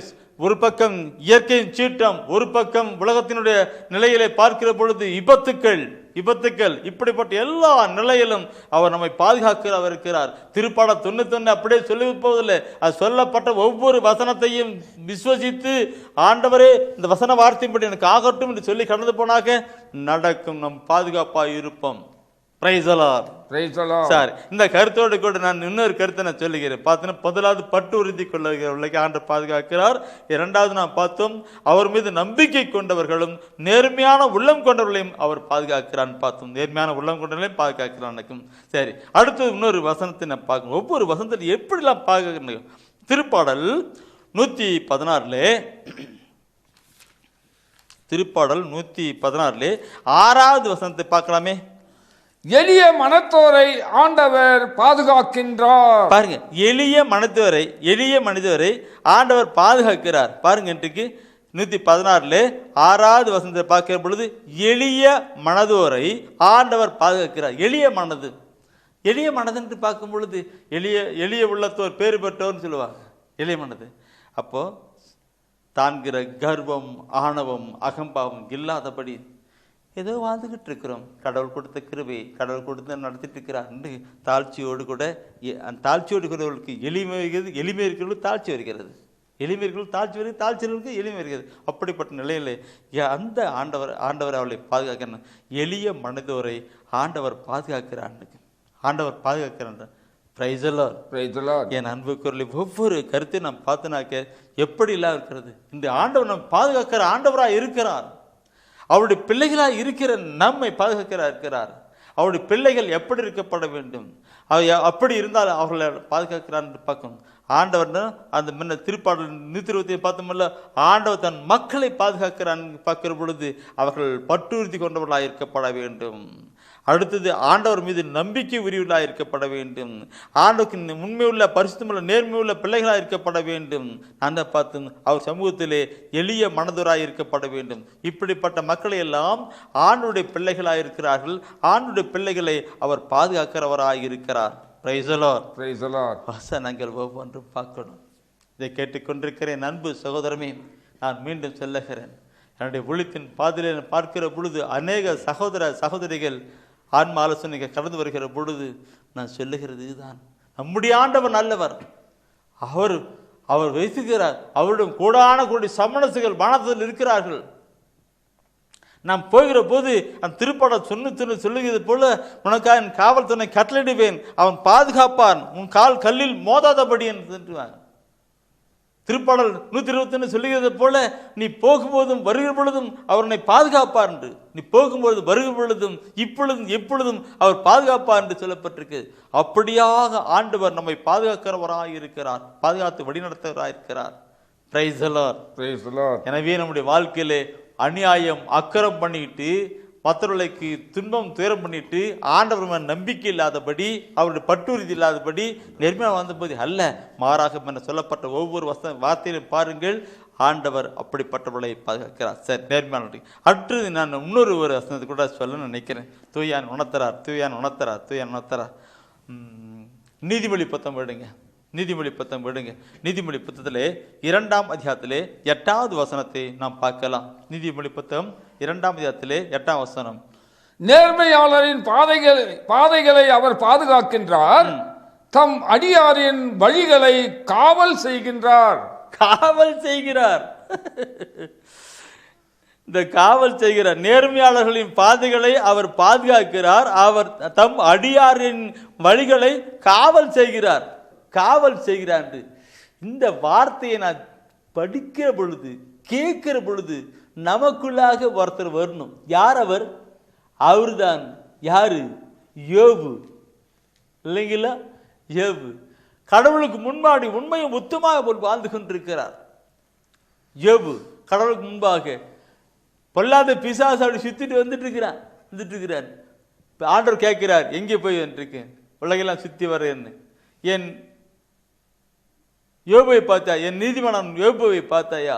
ஒரு பக்கம் இயற்கையின் சீற்றம், ஒரு பக்கம் உலகத்தினுடைய நிலையிலே பார்க்கிற பொழுது விபத்துக்கள் இப்படிப்பட்ட எல்லா நிலையிலும் அவர் நம்மை பாதுகாக்கிறவர் இருக்கிறார். திருப்பாடல் 91 அப்படியே சொல்லி போவதில்லை. அது சொல்லப்பட்ட ஒவ்வொரு வசனத்தையும் விசுவசித்து ஆண்டவரே இந்த வசன வார்த்தையின்படி எனக்கு ஆகட்டும் என்று சொல்லி கடந்து போனாக நடக்கும். நம் பாதுகாப்பாக இருப்போம். Price the Lord. Praise the Lord. Sir, இந்த கருத்தோடு கூட நான் இன்னொரு கருத்தை நான் சொல்லுகிறேன். பார்த்தீங்கன்னா, முதலாவது பட்டு உறுதி கொள்ளுகிறவர்களுக்கு ஆண்டவர் பாதுகாக்கிறார். இரண்டாவது நாம் பார்த்தோம், அவர் மீது நம்பிக்கை கொண்டவர்களும் நேர்மையான உள்ளம் கொண்டவர்களையும் அவர் பாதுகாக்கிறான்னு பார்த்தோம். நேர்மையான உள்ளம் கொண்டவர்களையும் பாதுகாக்கிறான். சரி, அடுத்தது இன்னொரு வசனத்தை நான் பார்க்கணும். ஒவ்வொரு வசனத்தில் எப்படிலாம் பாதுகாக்கணும். திருப்பாடல் 116 திருப்பாடல் 116 6வது வசனத்தை பார்க்கலாமே. எளிய மனத்தோரை ஆண்டவர் பாதுகாக்கின்றார். பாருங்க, எளிய மனிதரை ஆண்டவர் பாதுகாக்கிறார். பாருங்க, இன்றைக்கு 116 6வது வசனத்தை பார்க்கிற பொழுது எளிய மனதோரை ஆண்டவர் பாதுகாக்கிறார். எளிய மனது என்று பார்க்கும் பொழுது எளிய உள்ளத்தோர் பேறு பெற்றோர்னு சொல்லுவாங்க. எளிய மனது. அப்போ தான்கிற கர்வம், ஆணவம், அகம்பாவம் இல்லாதபடி ஏதோ வாழ்ந்துகிட்டு இருக்கிறோம். கடவுள் கொடுத்த கிருபை, கடவுள் கொடுத்து நடத்திட்டு இருக்கிறார் என்று தாழ்ச்சியோடு கூட இருக்கிறவர்களுக்கு எளிமை இருக்கிறது, எளிமை இருக்கிறவர்களுக்கு தாழ்ச்சி வருகிறது, எளிமை இருக்கிறவர்கள் தாழ்ச்சி வருகிறது, தாழ்ச்சிகளுக்கு எளிமை வருகிறது. அப்படிப்பட்ட நிலையில் அந்த ஆண்டவர் அவளை பாதுகாக்கணும். எளிய மனிதோரை ஆண்டவர் பாதுகாக்கிறார். Praise the Lord. Praise the Lord. என் அன்புக்குரிய ஒவ்வொரு கருத்தையும் நாம் பார்த்துனாக்க எப்படி எல்லாம் இருக்கிறது. இந்த ஆண்டவர் நம்ம பாதுகாக்கிற ஆண்டவராக இருக்கிறார். அவருடைய பிள்ளைகளாக இருக்கிற நம்மை பாதுகாக்கிறார். அவருடைய பிள்ளைகள் எப்படி இருக்கப்பட வேண்டும், அப்படி இருந்தால் அவர்களை பாதுகாக்கிறார் என்று பார்க்கணும். ஆண்டவர் அந்த முன்ன திருப்பாடல் 120 பார்த்தோம்ல, ஆண்டவர் தன் மக்களை பாதுகாக்கிறான் பார்க்கிற பொழுது அவர்கள் பற்றுறுதி கொண்டவர்களாக இருக்கப்பட வேண்டும். அடுத்தது, ஆண்டவர் மீது நம்பிக்கை உரியவர்களாக இருக்கப்பட வேண்டும். ஆண்டவருக்கு உண்மையுள்ள, பரிசுத்தமுள்ள, நேர்மையுள்ள பிள்ளைகளாக இருக்கப்பட வேண்டும். அந்த பார்த்து அவர் சமூகத்திலே எளிய மனதோராக இருக்கப்பட வேண்டும். இப்படிப்பட்ட மக்களை எல்லாம் ஆண்டுடைய பிள்ளைகளாக இருக்கிறார்கள். ஆண்டுடைய பிள்ளைகளை அவர் பாதுகாக்கிறவராக இருக்கிறார். Price the Lord. Praise the Lord. வசனங்கள் ஒவ்வொன்றும் பார்க்கணும். இதை கேட்டுக்கொண்டிருக்கிறேன் அன்பு சகோதரமே, நான் மீண்டும் சொல்லுகிறேன். என்னுடைய ஒளித்தின் பாதையிலே பார்க்கிற பொழுது அநேக சகோதரிகள் ஆன்ம ஆலோசனைகள் கடந்து வருகிற பொழுது நான் சொல்லுகிறது இதுதான். நம்முடைய ஆண்டவர் நல்லவர். அவர் வைத்துகிறார். அவருடன் கூடான கூடி சமணசுகள் வானத்தில் இருக்கிறார்கள். நாம் போகிற போது அந்த திருப்பாடல் சொல்லுகிறது போல, உனக்காக என் காவல் துணை கட்டளையிடுவேன், அவன் பாதுகாப்பான், உன் கால் கல்லில் மோதாதபடி என்று திருப்பாடல் 121 சொல்லுகிறது போல, நீ போகும்போதும் வருகிற பொழுதும் அவர் உன்னை பாதுகாப்பார் என்று. நீ போகும்போது வருகிற பொழுதும் இப்பொழுதும் எப்பொழுதும் அவர் பாதுகாப்பார் என்று சொல்லப்பட்டிருக்கு. அப்படியாக ஆண்டவர் நம்மை பாதுகாக்கிறவராக இருக்கிறார், பாதுகாத்து வழிநடத்துவராக இருக்கிறார். Price the Lord. Praise the Lord. எனவே நம்முடைய வாழ்க்கையிலே அநியாயம், அக்கிரம் பண்ணிட்டு, மற்றவர்களுக்கு துன்பம் துயரம் பண்ணிட்டு, ஆண்டவர் நம்பிக்கை இல்லாதபடி, அவருடைய பற்றுறுதி இல்லாதபடி நேர்மையாக வாழ்ந்தபோது அல்ல, மாறாக என சொல்லப்பட்ட ஒவ்வொரு வார்த்தையிலும் பாருங்கள், ஆண்டவர் அப்படிப்பட்டவர்களை பாதுகாக்கிறார். சரி, நேர்மையான. அடுத்தது நான் இன்னொரு வசனத்தை கூட சொல்ல நினைக்கிறேன். தூயான் உணர்த்தரார். நீதிமொழி 19 விடுங்க. நீதிமொழி 19 2ஆம் அதிகாரத்திலே 8வது வசனத்தை நாம் பார்க்கலாம். நீதிமொழி 2ஆம் அதிகாரத்திலே 8ஆம் வசனம். நேர்மையாளரின் பாதைகளை அவர் பாதுகாக்கின்றார், தம் அடியாரின் வழிகளை காவல் செய்கின்றார். இந்த காவல் செய்கிறார். நேர்மையாளர்களின் பாதைகளை அவர் பாதுகாக்கிறார். அவர் தம் அடியாரின் வழிகளை காவல் செய்கிறார். இந்த வார்த்தையை நான் படிக்கிற பொழுது, கேட்கிற பொழுது நமக்குள்ளாக ஒருத்தர் வரணும். யார் அவர்? அவர்தான். யாரு? யோபு. இல்லைங்களா? யோபு கடவுளுக்கு முன்பாடி உண்மையும் உத்தமாக போல் வாழ்ந்து கொண்டிருக்கிறார். யோபு கடவுளுக்கு முன்பாக பொல்லாத பிசாசு அப்படி சுத்திட்டு வந்துட்டு இருக்கிறார். ஆண்டவர் கேட்கிறார், எங்கே போய் வந்துருக்கேன், உலகெல்லாம் சுத்தி வர்றேன்னு. என் யோபுவை பார்த்தா, என் நீதிமான் யோபுவை பார்த்தாயா?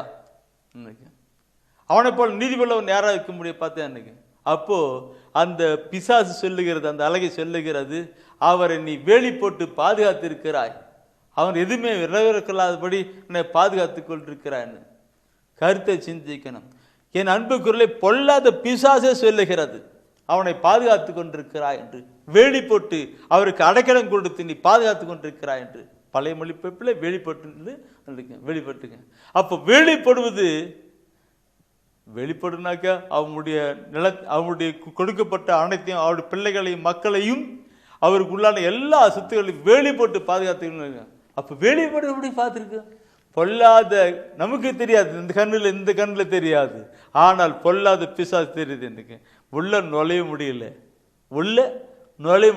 அவனை போல் நீதிபதிவன் யாராக இருக்க முடியும் பார்த்தா எனக்கு. அப்போ அந்த பிசாசு சொல்லுகிறது, அந்த அழகை சொல்லுகிறது, அவரை நீ வேலி போட்டு பாதுகாத்து இருக்கிறாய், அவன் எதுவுமே நிறைவேறக்கொள்ளாதபடி என்னை பாதுகாத்து கொண்டிருக்கிறான்னு. கருத்தை சிந்திக்கணும். என் அன்பு குரலை பொல்லாத பிசாசே சொல்லுகிறது, அவனை பாதுகாத்து கொண்டிருக்கிறாய் என்று. வேலி போட்டு அவருக்கு அடைக்கலம் கொடுத்து நீ பாதுகாத்து கொண்டிருக்கிறாய் என்று. பழைய மொழிபெயர்ப்பில் வெளிப்பட்டுங்க. அப்போ வெளிப்படுவது வெளிப்படுனாக்கா அவங்களுடைய கொடுக்கப்பட்ட அனைத்தையும் அவருடைய பிள்ளைகளையும் மக்களையும் அவருக்கு உள்ளான எல்லா சொத்துக்களையும் வேலி போட்டு பாதுகாத்துக்கணும். அப்போ வேலிப்பட்டு எப்படி பார்த்துருக்கு? பொல்லாத நமக்கு தெரியாது, இந்த கண்ணில் தெரியாது, ஆனால் பொல்லாத பிசாசு தெரியுது. எனக்கு உள்ள நுழைய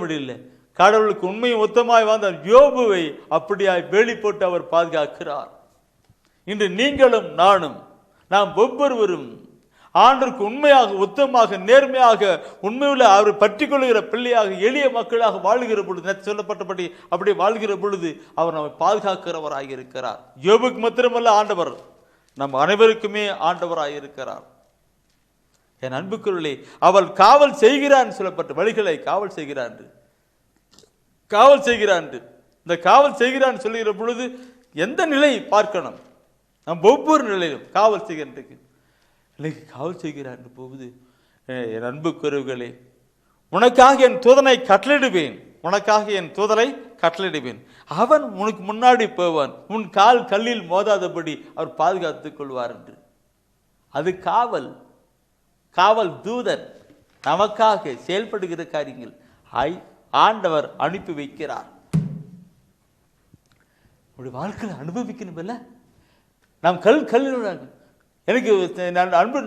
முடியல. கடவுளுக்கு உண்மையும் மொத்தமாய் வந்த யோபுவை அப்படியாய் வேலி போட்டு அவர் பாதுகாக்கிறார். இன்று நீங்களும் நாம் ஒவ்வொருவரும் ஆண்டவருக்கு உண்மையாக உத்தமமாக நேர்மையாக உண்மையுள்ள அவர் பற்றி கொள்ளுகிற பிள்ளையாக எளிய மக்களாக வாழ்கிற பொழுது சொல்லப்பட்டபடி அப்படி வாழ்கிற பொழுது அவர் நம்மை பாதுகாக்கிறவராக இருக்கிறார். யோபுக்கு மாத்திரமல்ல, ஆண்டவர் நம் அனைவருக்குமே ஆண்டவராக இருக்கிறார். என் அன்புக்குள்ளே அவள் காவல் செய்கிறான் சொல்லப்பட்ட வழிகளை காவல் செய்கிறான். இந்த காவல் செய்கிறான் சொல்லுகிற பொழுது எந்த நிலை பார்க்கணும்? நம் ஒவ்வொரு நிலையிலும் காவல் செய்கின்றதுக்கு காவல் செய்கிறான் போகுது. என் அன்புக்குறவுகளே, உனக்காக என் தூதனை கட்டளையிடுவேன், அவன் உனக்கு முன்னாடி போவான், உன் கால் கல்லில் மோதாதபடி அவர் பாதுகாத்துக் கொள்வார் என்று. அது காவல் தூதன் நமக்காக செயல்படுகிற காரியங்கள் ஆண்டவர் அனுப்பி வைக்கிறார். வாழ்க்கையில் அனுபவிக்கணும் இல்ல? நாம் கல் எனக்கு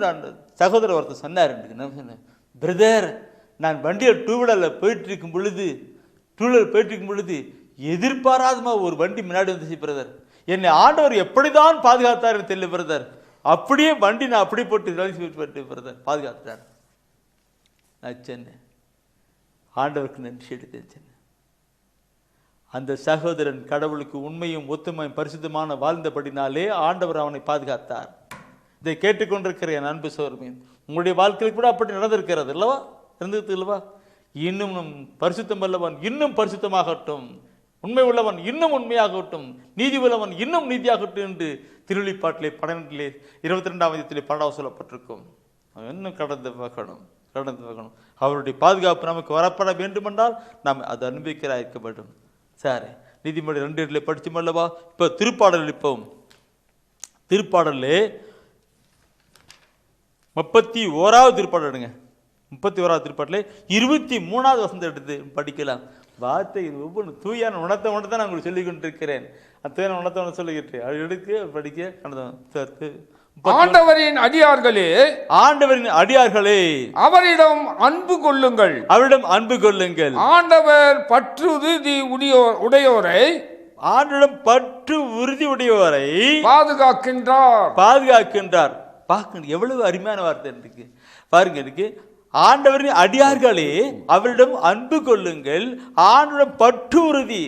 நான் சகோதரர் ஒருத்தர் சொன்னார், பிரதர், நான் வண்டியில் டூ வீலர் போயிட்டு இருக்கும் பொழுது எதிர்பாராதமா ஒரு வண்டி முன்னாடி வந்துச்சு பிரதர். என்னை ஆண்டவர் எப்படிதான் பாதுகாத்தார் தெரியல பிரதர். அப்படியே வண்டி நான் அப்படி போட்டு பிரதர் பாதுகாத்தார். நான் சொன்னேன், ஆண்டவருக்கு நன்றி எடுத்தேன். அந்த சகோதரன் கடவுளுக்கு உண்மையும் ஒத்துமையும் பரிசுத்தமான வாழ்ந்தபடினாலே ஆண்டவர் அவனை பாதுகாத்தார். இதை கேட்டுக்கொண்டிருக்கிற என் அன்பு சகோதரமே, உங்களுடைய வாழ்க்கையில் கூட அப்படி நடந்திருக்கிறது இல்லவா? இருந்தது இல்லவா? இன்னும் பரிசுத்தம் அல்லவன் இன்னும் பரிசுத்தமாகட்டும், உண்மை உள்ளவன் இன்னும் உண்மையாகட்டும், நீதி உள்ளவன் இன்னும் நீதியாகட்டும் என்று திருவெளிப்பாட்டிலே 12 22 சொல்லப்பட்டிருக்கும். இன்னும் கடந்து வைக்கணும். அவருடைய பாதுகாப்பு நமக்கு வரப்பட வேண்டுமென்றால் நாம் அதை அனுபவிக்கிறா இருக்க வேண்டும். சரி, நீதிமொழி 2 படிச்சோம் அல்லவா? இப்போ திருப்பாடல் திருப்பாடலே 31வது திருப்பாடல் எடுங்க. 31வது திருப்பாடலே 23வது வசனத்தை எடுத்து படிக்கலாம். வார்த்தை ஒவ்வொன்று தூயான உணத்தை நான் உங்களுக்கு சொல்லிக் கொண்டிருக்கிறேன். தூயான உணத்தை சொல்லிக்கிட்டு அது எடுக்க படிக்க ஆண்டவரின் அடியார்களே அவரிடம் அன்பு கொள்ளுங்கள். ஆண்டவர் பற்று உறுதி உடையோரை பாதுகாக்கின்றார். எவ்வளவு அருமையான வார்த்தை இருக்கு பாருங்க. இருக்கு ஆண்டவரின் அடியார்களே அவரிடம் அன்பு கொள்ளுங்கள். ஆண்டவரிடம் பற்று உறுதி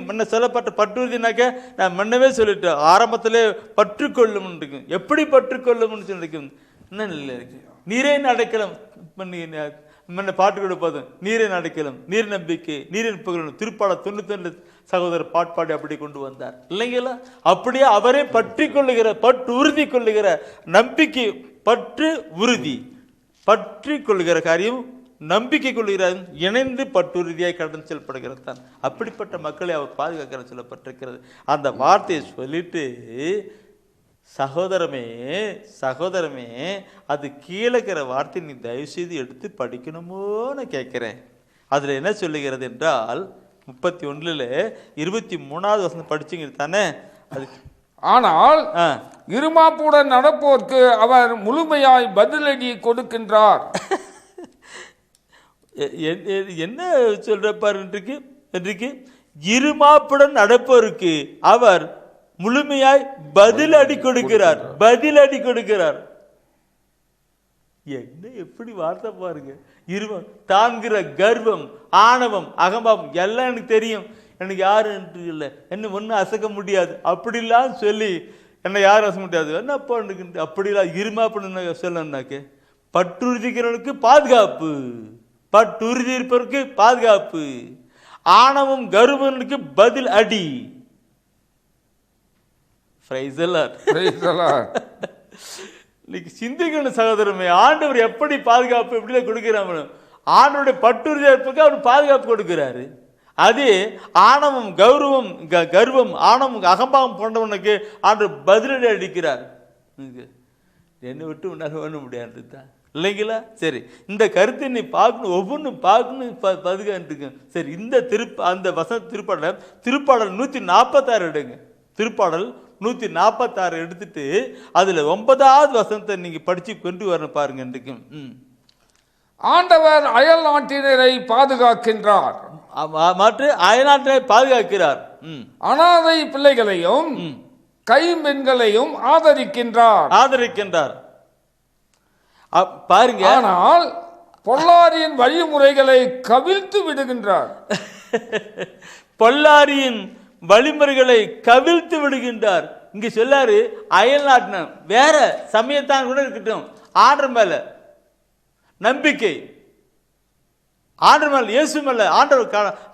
முன்ன சொல்லப்பட்ட பற்றுறுதினாக்க நான் முன்னவே சொல்லிட்டேன். ஆரம்பத்திலே பற்று கொள்ளும் இருக்கும். எப்படி பற்று கொள்ளும்னு சொல்லிருக்கும்? என்ன இல்லை இருக்கு? நீரே அடைக்கலம் முன்ன பாட்டு கொடுப்பதும் நீரே அடைக்கலம், நீர் நம்பிக்கை, நீரின் புகழும் திருப்பாடல் 92 சகோதரர் பாட்பாடி அப்படி கொண்டு வந்தார் இல்லைங்களா? அப்படியே அவரே பற்றி கொள்ளுகிற பற்று உறுதி கொள்ளுகிற நம்பிக்கை, பற்றி கொள்ளுகிற காரியம், நம்பிக்கை கொள்கிறார், இணைந்து பட்டுறுதியாய் கடந்து செல்லப்படுகிறது தான். அப்படிப்பட்ட மக்களை அவர் பாதுகாக்கிற சொல்லப்பட்டிருக்கிறது. அந்த வார்த்தையை சொல்லிட்டு சகோதரமே அது கீழக்கிற வார்த்தை நீ தயவுசெய்து எடுத்து படிக்கணுமோன்னு கேட்கிறேன். அதுல என்ன சொல்லுகிறது என்றால் 31 23வது வசனம் படிச்சுங்க தானே? அது ஆனால் இருமாப்புடன் நடப்போர்க்கு அவர் முழுமையாய் பதிலடி கொடுக்கின்றார். என்ன சொல்றப்பார் இன்றைக்கு? இருமாப்புடன் நடப்போருக்கு அவர் முழுமையாய் பதிலடி கொடுக்கிறார். என்ன எப்படி வார்த்தை பாருங்க. தான்கிற கர்வம், ஆணவம், அகம்பாவம் எல்லாம் எனக்கு தெரியும், எனக்கு யாரும் என்று இல்லை, என்ன ஒன்றும் அசைக்க முடியாது அப்படிலாம் சொல்லி என்னை யாரும் அசைக்க முடியாது என்னப்பா அப்படிலாம் இருமாப்புன்னு சொல்லணும்னாக்க பற்றுறுதிக்கிறவனுக்கு பாதுகாப்பு, பற்றுறுதி இருப்பவருக்கு பாதுகாப்பு, ஆணவம் கர்வனுக்கு பதில் அடி. சிந்திக்கணும் சகோதரமே, ஆண்டவர் எப்படி பாதுகாப்பு எப்படி கொடுக்கிறாங்க? ஆண்டவருடைய பற்றுறுதியா இருப்பதற்கு அவர் பாதுகாப்பு கொடுக்கிறாரு. அதே ஆணவம் கர்வம் ஆணவம் அகம்பாவம் போன்றவனுக்கு ஆண்டவர் பதிலடி அடிக்கிறார். என்னை விட்டு உன்னால் பண்ண முடியாது தான் இல்லைங்களா? சரி, இந்த கருத்தை நீ பார்க்கணும், ஒவ்வொன்றும் பார்க்கணும், பதுகான்ட்டுங்க. சரி, இந்த அந்த திருப்பாடல் 146 எடுங்க. திருப்பாடல் 146 எடுத்துட்டு அதுல 9வது வசனத்தை நீங்க படிச்சு கொண்டு வரணும் பாருங்க. இன்றைக்கு ஆண்டவர் அயல் நாட்டினரை பாதுகாக்கின்றார், மற்ற அயல்நாட்டினரை பாதுகாக்கிறார். அனாதை பிள்ளைகளையும் கைம்பெண்களையும் ஆதரிக்கின்றார். பாருங்க, ஆனால் பொல்லாரியின் வழிமுறைகளை கவிழ்த்து விடுகின்றார். பொல்லாரியின் வழிமுறைகளை கவிழ்த்து விடுகின்றார். இங்க சொல்லாரு அயல் நாட்டின வேற சமயத்தான் கூட இருக்கட்டும், ஆண்டவர் மேல நம்பிக்கை, ஆண்டவர் மேல இயேசு மேல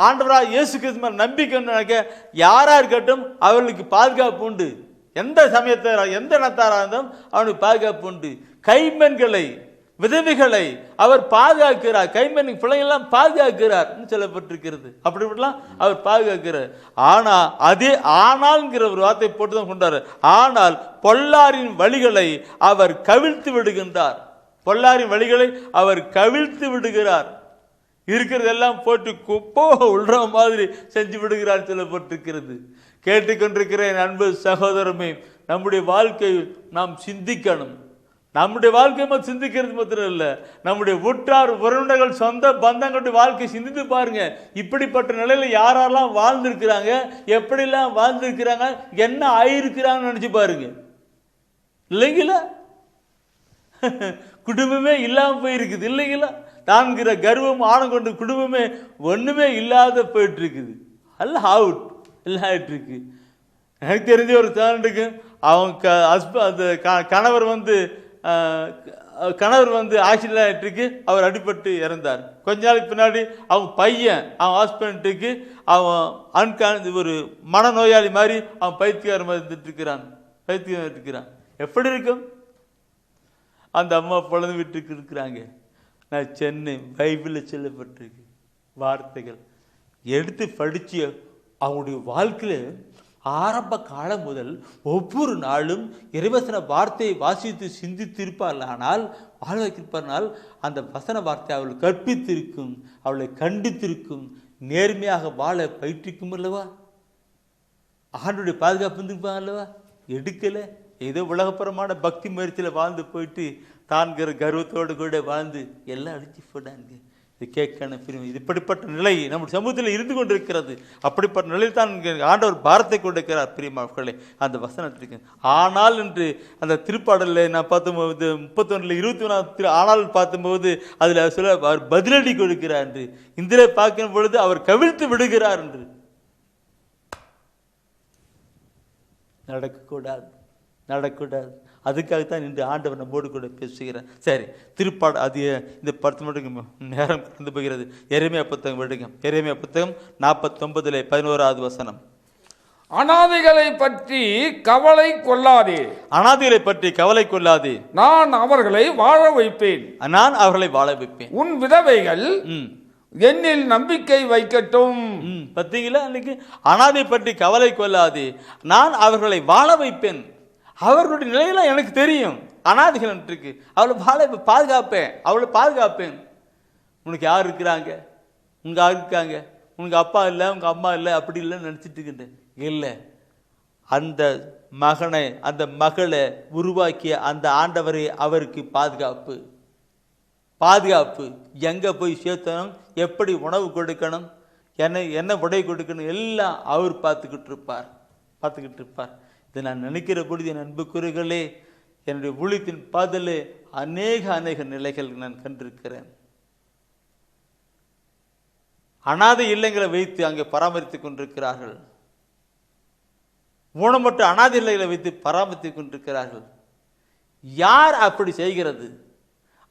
ஆண்டவரா இயேசு கிறிஸ்து மேல நம்பிக்கை யாரா இருக்கட்டும் அவர்களுக்கு பாதுகாப்பு உண்டு. எந்த சமயத்தார எந்த இனத்தாரா இருந்தாலும் அவனுக்கு பாதுகாப்பு உண்டு. கைம்பெண்களை விதவைகளை அவர் பாதுகாக்கிறார். கைம்பெண் பிள்ளைங்கள்லாம் பாதுகாக்கிறார் சொல்லப்பட்டிருக்கிறது. அப்படிப்பட்டலாம் அவர் பாதுகாக்கிறார். ஆனா அதே ஆனால்ங்கிற ஒரு வார்த்தை போட்டுதான் கொண்டாரு. ஆனால் பொல்லாரின் வழிகளை அவர் கவிழ்த்து விடுகின்றார். பொல்லாரின் வழிகளை அவர் கவிழ்த்து விடுகிறார். இருக்கிறதெல்லாம் போட்டு குப்போ உள்ற மாதிரி செஞ்சு விடுகிறார் சொல்லப்பட்டிருக்கிறது. கேட்டுக்கொண்டிருக்கிறேன் அன்பு சகோதரமே, நம்முடைய வாழ்க்கையில் நாம் சிந்திக்கணும். நம்முடைய வாழ்க்கையை சிந்திக்கிறது மாத்திரம் இல்லை, நம்முடைய உற்றார் உறவினர்கள் சொந்த பந்தங்களுடைய வாழ்க்கை சிந்தித்து பாருங்க. இப்படிப்பட்ட நிலையில யாரெல்லாம் வாழ்ந்திருக்கிறாங்க, எப்படிலாம் வாழ்ந்திருக்கிறாங்க, என்ன ஆயிருக்கிறாங்கன்னு நினைச்சு பாருங்க. இல்லைங்களா? குடும்பமே இல்லாம போயிருக்குது. இல்லைங்களா? தான்கிற கர்வம் ஆணம் கொண்டு குடும்பமே ஒண்ணுமே இல்லாத போயிட்டு இருக்குது. எல்லாம் அவுட் எல்லாம் ஆயிட்டு இருக்கு. எனக்கு தெரிஞ்ச ஒரு தாண்டுக்கு அவங்க அந்த கணவர் ஆக்சிடென்ட் ஆகிட்டு அவர் அடிபட்டு இறந்தார். கொஞ்ச நாளைக்கு பின்னாடி அவங்க பையன் அவன் ஹாஸ்பிட்டலுக்கு அவன் ஒரு மனநோயாளி மாதிரி அவன் பைத்தியக்காரன் இருந்துட்டு இருக்கிறான். எப்படி இருக்கும்? அந்த அம்மா பொழுது விட்டு இருக்கிறாங்க. நான் சென்னை பைபிளில் சொல்லப்பட்டிருக்கு வார்த்தைகள் எடுத்து படிச்சு அவங்களுடைய வாழ்க்கையில் ஆரம்ப காலம் முதல் ஒவ்வொரு நாளும் இறைவசன வார்த்தையை வாசித்து சிந்தித்திருப்பார்கள். ஆனால் வாழ வைத்திருப்பார்கள். அந்த வசன வார்த்தை அவளை கற்பித்திருக்கும், அவளை கண்டித்திருக்கும், நேர்மையாக வாழ பயிற்றிக்கும் அல்லவா? ஆண்டுடைய பாதுகாப்பு இருந்திருப்பாங்க அல்லவா? எடுக்கலை. ஏதோ உலகப்புறமான பக்தி முயற்சியில் வாழ்ந்து போயிட்டு தான்கிற கர்வத்தோடு கூட வாழ்ந்து எல்லாம் அடிச்சு போட்டாங்க. இது கேட்கணும் பிரிவு. இப்படிப்பட்ட நிலை நம்முடைய சமூகத்தில் இருந்து கொண்டிருக்கிறது. அப்படிப்பட்ட நிலையில் தான் ஆண்டவர் பாரத்தை கொண்டிருக்கிறார். பிரியமானவர்களே, அந்த வசனத்திற்கு ஆனால் என்று அந்த திருப்பாடலில் நான் பார்த்தும்போது 31 24 ஆனால் பார்த்தும்போது அதில் சொல்ல அவர் பதிலடி கொடுக்கிறார் என்று, இந்திரை பார்க்கும் பொழுது அவர் கவிழ்த்து விடுகிறார் என்று. நடக்கூடாது. அதுக்காகத்தான் இன்று ஆண்டவர் நம்மோடு கூட பேசுகிறார். சரி, திருப்பாடு அது இந்த 10 மட்டும் நேரம் கடந்து போகிறது. எரேமியா புத்தகம் எடுங்க. எரேமியா புத்தகம் 49 11வது வசனம். அனாதைகளை பற்றி கவலை கொள்ளாதே. அனாதைகளை பற்றி கவலை கொள்ளாதே, நான் அவர்களை வாழ வைப்பேன். உன் விதவைகள் என்னில் நம்பிக்கை வைக்கட்டும். பார்த்தீங்களா? இன்னைக்கு அனாதை பற்றி கவலை கொள்ளாதே, நான் அவர்களை வாழ வைப்பேன். அவர்களுடைய நிலையெல்லாம் எனக்கு தெரியும். அனாதைகள் இருக்கு, அவளை பாதுகாப்பேன். உனக்கு யார் இருக்கிறாங்க? உங்க யார் இருக்காங்க? உனக்கு அப்பா இல்லை, உங்க அம்மா இல்லை, அப்படி இல்லைன்னு நினைச்சிட்டு இருக்கின்றேன். இல்லை, அந்த மகனை அந்த மகளை உருவாக்கிய அந்த ஆண்டவரே அவருக்கு பாதுகாப்பு. எங்க போய் சேர்த்தணும், எப்படி உணவு கொடுக்கணும், என்ன உடை கொடுக்கணும், எல்லாம் அவர் பார்த்துக்கிட்டு இருப்பார். இதை நான் நினைக்கிற பொழுது என் அன்புக்குரியவர்களே, என்னுடைய ஊழியத்தின் பாதலே அநேக நிலைகள் நான் கண்டிருக்கிறேன். அனாதை இல்லங்களை வைத்து அங்கே பராமரித்துக் கொண்டிருக்கிறார்கள். ஊனமற்ற அனாதை இல்லங்களை வைத்து பராமரித்துக் கொண்டிருக்கிறார்கள். யார் அப்படி செய்கிறது?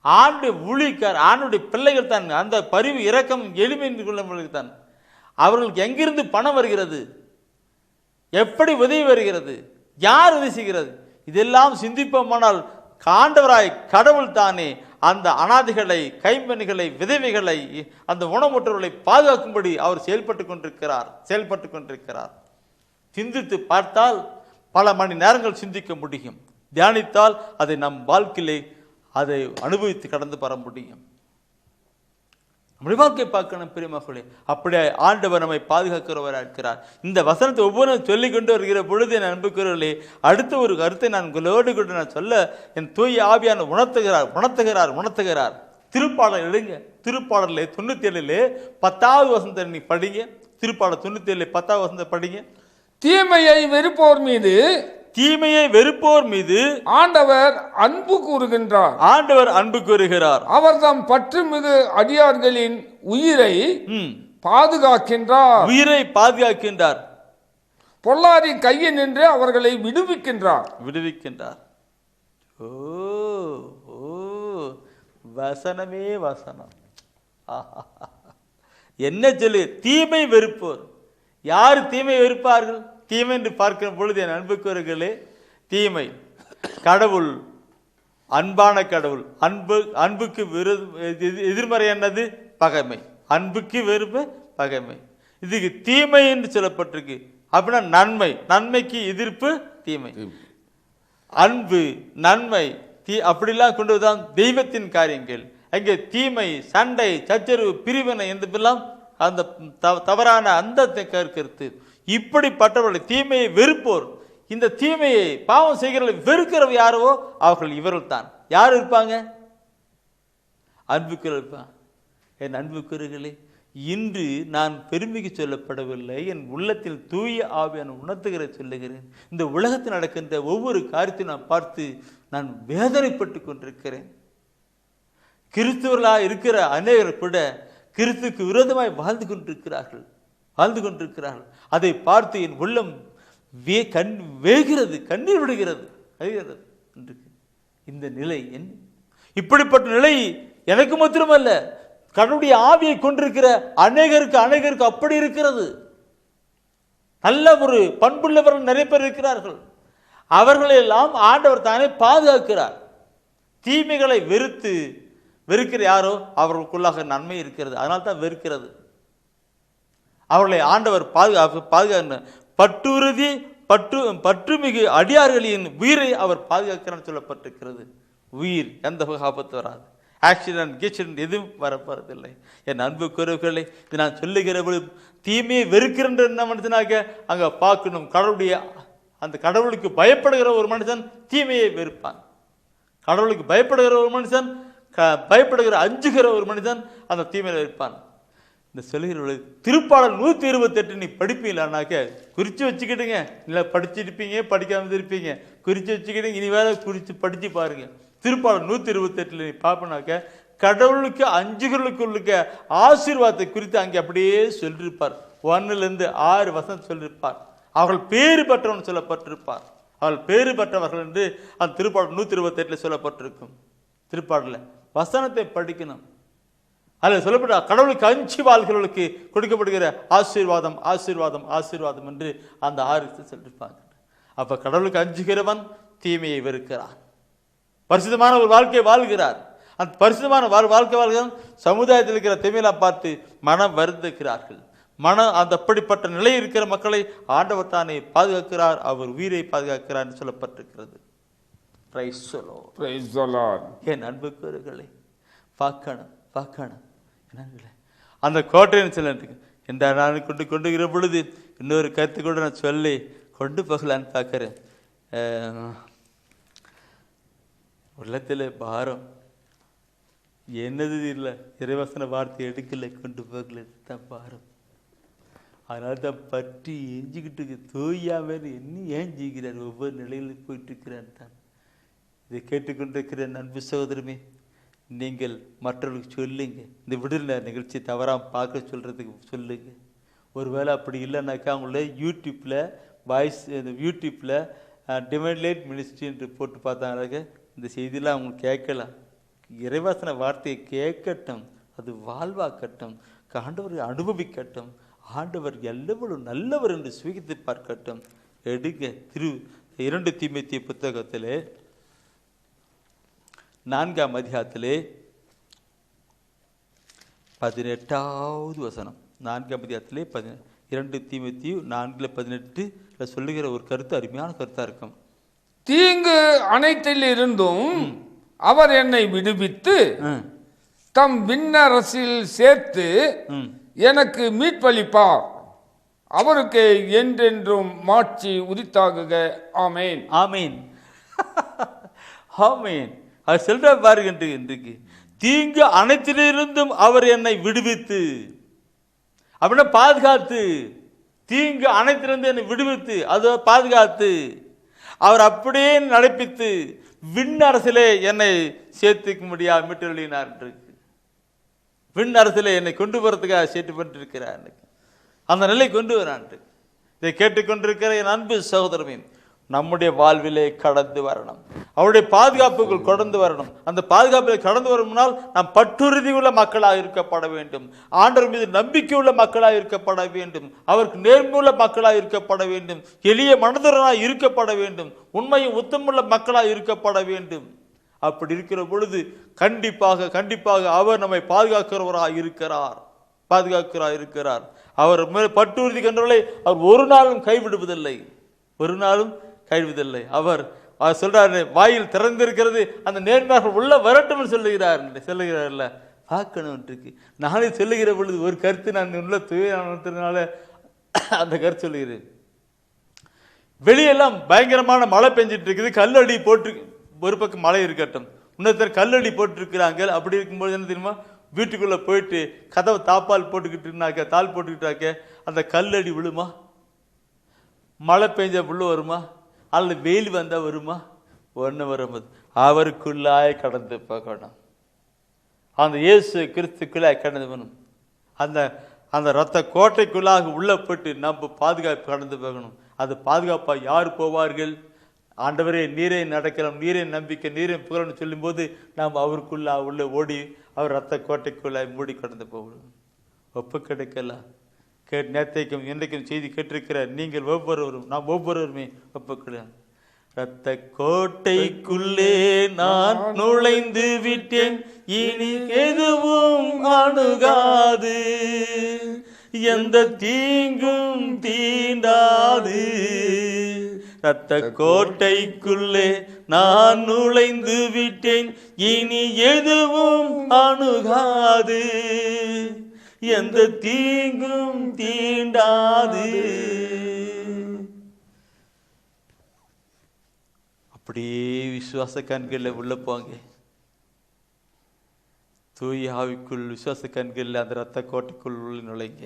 ஆண்டு ஊழியக்கார், ஆணுடைய பிள்ளைகள் தான். அந்த பரிவு இரக்கம் எளிமை கொள்ளதான். அவர்களுக்கு எங்கிருந்து பணம் வருகிறது? எப்படி உதவி வருகிறது? யார் உதவி செய்கிறது? இதெல்லாம் சிந்திப்போமானால் ஆண்டவராய் கடவுள் தானே அந்த அனாதைகளை, கைம்பெண்களை, விதவைகளை, அந்த ஊனமுற்றவர்களை பாதுகாக்கும்படி அவர் செயல்பட்டு கொண்டிருக்கிறார். சிந்தித்து பார்த்தால் பல மணி நேரங்கள் சிந்திக்க முடியும். தியானித்தால் அதை நம் வாழ்க்கையிலே அதை அனுபவித்து கடந்து வர முடியும். நம்முடைய வாழ்க்கை பார்க்கணும் பிரியமகளே. அப்படியே ஆண்டவர் நம்மை பாதுகாக்கிறவராக இருக்கிறார். இந்த வசனத்தை ஒவ்வொன்றும் சொல்லிக் கொண்டு வருகிற பொழுது என் அன்புக்குறவர்களே, அடுத்த ஒரு கருத்தை நான் உங்களோடு கொண்டு நான் சொல்ல என் தூய ஆவியான உணர்த்துகிறார். திருப்பாடல் எடுங்க. திருப்பாடலே 97 10வது வசனத்தை நீ படிங்க. திருப்பாடல் 97 10வது வசனத்தை படிங்க. தீமையை வெறுப்போர் மீது ஆண்டவர் அன்பு கூறுகிறார். அவர் தம் பற்று மிகு அடியார்களின் உயிரை பாதுகாக்கின்றார். பொல்லாரி கையில் நின்று அவர்களை விடுவிக்கின்றார். ஓ வசனமே வசனம். என்ன சொல்லு? தீமை வெறுப்போர். யார் தீமை வெறுப்பார்கள்? தீமை என்று பார்க்கிற பொழுது என் அன்புக்குறர்களே, தீமை கடவுள் அன்பான கடவுள். அன்புக்கு எதிர்மறை என்னது? பகைமை. அன்புக்கு வெறுப்பு பகைமை. இதுக்கு தீமை என்று சொல்லப்பட்டிருக்கு. அப்படின்னா நன்மை, நன்மைக்கு எதிர்ப்பு தீமை. அன்பு, நன்மை, அப்படிலாம் கொண்டுதான் தெய்வத்தின் காரியங்கள். அங்கே தீமை, சண்டை, சச்சரவு, பிரிவினை என்பதெல்லாம் அந்த தவறான அந்த கருத்து. இப்படிப்பட்டவர்களை தீமையை வெறுப்போர், இந்த தீமையை பாவம் செய்கிறவர்களை வெறுக்கிறவர் யாரோ அவர்கள் இவர்கள் தான். யார் இருப்பாங்க? அன்புக்குறவர் இருப்பான். என் அன்புக்குறர்களே, இன்று நான் பெருமைக்கு சொல்லப்படவில்லை, என் உள்ளத்தில் தூய ஆவியான உணர்த்துகிற சொல்லுகிறேன். இந்த உலகத்தில் நடக்கின்ற ஒவ்வொரு காரியத்தையும் நான் பார்த்து நான் வேதனைப்பட்டு கொண்டிருக்கிறேன். கிறிஸ்துவர்களாக இருக்கிற அநேகர் கூட கிறிஸ்துக்கு விரோதமாய் வாழ்ந்து கொண்டிருக்கிறார்கள். அதை பார்த்து என் உள்ளம் வேகிறது, கண்ணீர் விடுகிறது. இந்த நிலை என்ன? இப்படிப்பட்ட நிலை எனக்கு மாத்திரமல்ல, கடவுளுடைய ஆவியை கொண்டிருக்கிற அநேகருக்கு அப்படி இருக்கிறது. நல்ல ஒரு பண்புள்ளவர்கள் நிறைய பேர் இருக்கிறார்கள். அவர்களெல்லாம் ஆண்டவர் தானே பாதுகாக்கிறார். தீமைகளை வெறுக்கிற யாரோ அவர்களுக்குள்ளாக நன்மை இருக்கிறது. அதனால தான் வெறுக்கிறது. அவர்களை ஆண்டவர் பாதுகாக்க பற்றுறுதி பற்றுமிகு அடியார்களின் உயிரை அவர் பாதுகாக்கிறான்னு சொல்லப்பட்டிருக்கிறது. உயிர் எந்த ஆபத்து வராது. ஆக்சிடென்ட் எதுவும் வரப்போறதில்லை. என் அன்புக்குறவர்களே, இது நான் சொல்லுகிற தீமையை வெறுக்கின்ற மனுஷனாக அங்க பார்க்கணும். கடவுளுடைய அந்த கடவுளுக்கு பயப்படுகிற ஒரு மனுஷன் தீமையை வெறுப்பான். கடவுளுக்கு பயப்படுகிற ஒரு மனுஷன், அஞ்சுகிற ஒரு மனிதன் அந்த தீமையை வெறுப்பான். இந்த சொல்லுகிற திருப்பாடல் 128 நீ படிப்பீங்களானாக்க குறித்து வச்சுக்கிட்டுங்க. இல்லை படிச்சிருப்பீங்க, படிக்காம இருப்பீங்க, குறித்து வச்சுக்கிட்டு இனி வேற குறித்து படித்து பாருங்க. திருப்பாடல் 128 நீ பார்ப்பனாக்க கடவுளுக்கு அஞ்சுகளுக்குள்ள ஆசீர்வாதத்தை குறித்து அங்கே அப்படியே சொல்லியிருப்பார். 1 6 வசனம் சொல்லியிருப்பார். அவர்கள் பேறு பெற்றவன் சொல்லப்பட்டிருப்பார். அவர்கள் பேறு பெற்றவர்கள் என்று அந்த திருப்பாடல் 128 சொல்லப்பட்டிருக்கும். திருப்பாடல வசனத்தை படிக்கணும். அதில் சொல்லப்பட்ட கடவுளுக்கு அஞ்சு வாழ்கிறவர்களுக்கு கொடுக்கப்படுகிற ஆசீர்வாதம் ஆசீர்வாதம் ஆசீர்வாதம் என்று அந்த 6 சொல்லியிருப்பாங்க. அப்ப கடவுளுக்கு அஞ்சுகிறவன் தீமையை வெறுக்கிறான், பரிசுத்தமான ஒரு வாழ்க்கையை வாழ்கிறார். அந்த பரிசுத்தமான வாழ்க்கை வாழ்கிறான். சமுதாயத்தில் இருக்கிற தீமையெல்லாம் பார்த்து மனம் வருந்துகிறார்கள். அந்த அப்படிப்பட்ட நிலை இருக்கிற மக்களை ஆண்டவர் தானே பாதுகாக்கிறார். அவர் உயிரை பாதுகாக்கிறார் என்று சொல்லப்பட்டிருக்கிறது. என் அன்புக்குறவர்களே, பார்க்கணும். அந்த கோட்டையின் சில என்ற நான் கொண்டுகிற பொழுது இன்னொரு கருத்து கூட நான் சொல்லி கொண்டு போகலான்னு பார்க்கிறேன். உள்ளத்தில் பாரம் என்னது இல்லை, இறைவசன வார்த்தை எடுக்கல, கொண்டு போகல, தான் பாரம். அதனால தான் பற்றி எஞ்சிக்கிட்டு தோயாம என்ன ஏன் ஜீக்கிறார், ஒவ்வொரு நிலையில் போயிட்டு இருக்கிறான் தான். இதை கேட்டுக்கொண்டிருக்கிற அன்பு சகோதரமே, நீங்கள் மற்றவர்களுக்கு சொல்லுங்க. இந்த விடுதலை நிகழ்ச்சி தவறாமல் பார்க்க சொல்கிறதுக்கு சொல்லுங்க. ஒருவேளை அப்படி இல்லைனாக்கா அவங்கள யூடியூப்பில் டிவைன் லைட் மினிஸ்ட்ரி என்று போட்டு பார்த்தாங்க. இந்த செய்தியெல்லாம் அவங்க கேட்கலாம். இறைவாசன வார்த்தையை கேட்கட்டும், அது வாழ்வாக்கட்டும், ஆண்டவரை அனுபவிக்கட்டும். ஆண்டவர் எவ்வளவு நல்லவர் என்று சுகித்து பார்க்கட்டும். எடுங்க. 2 தீமோத்தேயு புத்தகத்திலே 4ஆம் அதிகாரத்திலே 18வது வசனம். 4ஆம் அதிகாரத்திலே 2 தீமோத்தேயு 4:18 சொல்லுகிற ஒரு கருத்து அருமையான கருத்தாக இருக்கும். தீங்கு அனைத்திலிருந்தும் அவர் என்னை விடுவித்து தம் விண்ணரசில் சேர்த்து எனக்கு மீட்பளிப்பார். அவருக்கு என்றென்றும் மாட்சி உரித்தாகுக. ஆமேன். ஆமீன். ஆமீன். அவர் சொல்ற பாருங்க, இன்றைக்கு தீங்கு அனைத்திலிருந்தும் அவர் என்னை விடுவித்து, அப்படின்னா பாதுகாத்து, தீங்கு அனைத்திலிருந்து என்னை விடுவித்து, அதை பாதுகாத்து, அவர் அப்படியே நடப்பித்து விண்ணரசிலே என்னை சேர்த்துக்க முடியாது மீட்டொழினார். விண்ணரசிலே என்னை கொண்டு போறதுக்காக சேர்த்து பண்ணிருக்கிறார். அந்த நிலை கொண்டு வரான். இதை கேட்டுக்கொண்டிருக்கிற என் அன்பு சகோதரமே, நம்முடைய வாழ்விலே கடந்து வரணும். அவருடைய பாதுகாப்புக்குள் கடந்து வரணும். அந்த பாதுகாப்பில் கடந்து வரும்னால் நாம் பற்றுறுதி உள்ள மக்களாக இருக்கப்பட வேண்டும். ஆண்டவர் மீது நம்பிக்கை உள்ள மக்களாக இருக்கப்பட வேண்டும். அவருக்கு நேர்மையுள்ள மக்களாக இருக்கப்பட வேண்டும். எளிய மனதராக இருக்கப்பட வேண்டும். உண்மையும் உத்தமுள்ள மக்களாக இருக்கப்பட வேண்டும். அப்படி இருக்கிற பொழுது கண்டிப்பாக கண்டிப்பாக அவர் நம்மை பாதுகாக்கிறவராக இருக்கிறார். அவர் பற்றுறுதி கண்டவர்களை அவர் ஒரு நாளும் கைவிடுவதில்லை. ஒரு நாளும் கைவிடுவதில்லை. அவர் சொல்றாரு, வாயில் திறந்திருக்கிறது, அந்த நேர்மையாக உள்ள வரட்டும் சொல்லுகிறார்ல. பார்க்கணும் இருக்கு. நானே சொல்லுகிற பொழுது ஒரு கருத்து நான் உள்ள துயரத்தினால அந்த கருத்து சொல்லுகிறேன். வெளியெல்லாம் பயங்கரமான மழை பெஞ்சிட்டு இருக்குது. கல்லடி போட்டு, ஒரு பக்கம் மழை இருக்கட்டும், இன்னொருத்தர் கல்லடி போட்டுருக்கிறாங்க. அப்படி இருக்கும்போது என்ன தெரியுமா, வீட்டுக்குள்ள போயிட்டு கதவை தாப்பால் போட்டுக்கிட்டுனாக்க, தாள் போட்டுக்கிட்டாக்க அந்த கல்லடி விழுமா? மழை பெஞ்ச புள்ள வருமா? அல்லது வெயில் வந்தா வருமா? ஒன்று வரும்போது அவருக்குள்ளாய் கடந்து போகணும். அந்த இயேசு கிறிஸ்துக்குள்ளாய் கடந்து போகணும். அந்த அந்த ரத்த கோட்டைக்குள்ளாக உள்ள போட்டு நம்ம பாதுகாப்பு கடந்து போகணும். அது பாதுகாப்பாக யார் போவார்கள்? ஆண்டவரே நீரே நடக்கலாம், நீரே நம்பிக்கை, நீரே புகழன்னு சொல்லும் போது நாம் அவருக்குள்ளா உள்ள ஓடி அவர் ரத்த கோட்டைக்குள்ளாய் மூடி கடந்து போகணும். ஒப்பு கிடைக்கலாம். நேற்றைக்கும் இன்றைக்கும் செய்தி கேட்டிருக்கிற நீங்கள் ஒவ்வொருவரும், நாம் ஒவ்வொருவருமே ஒப்புக்கலாம். ரத்த கோட்டைக்குள்ளே நான் நுழைந்து விட்டேன், இனி எதுவும் அணுகாது, எந்த தீங்கும் தீண்டாது. ரத்த கோட்டைக்குள்ளே நான் நுழைந்து விட்டேன், இனி எதுவும் அணுகாது, எந்த தீங்கும் தீண்டாது. அப்படியே விசுவாச கண்களில் உள்ள போங்க. தூய ஆவிக்குள் விசுவாச கண்களில் அந்த ரத்த கோட்டைக்குள் உள்ள நுழைங்க.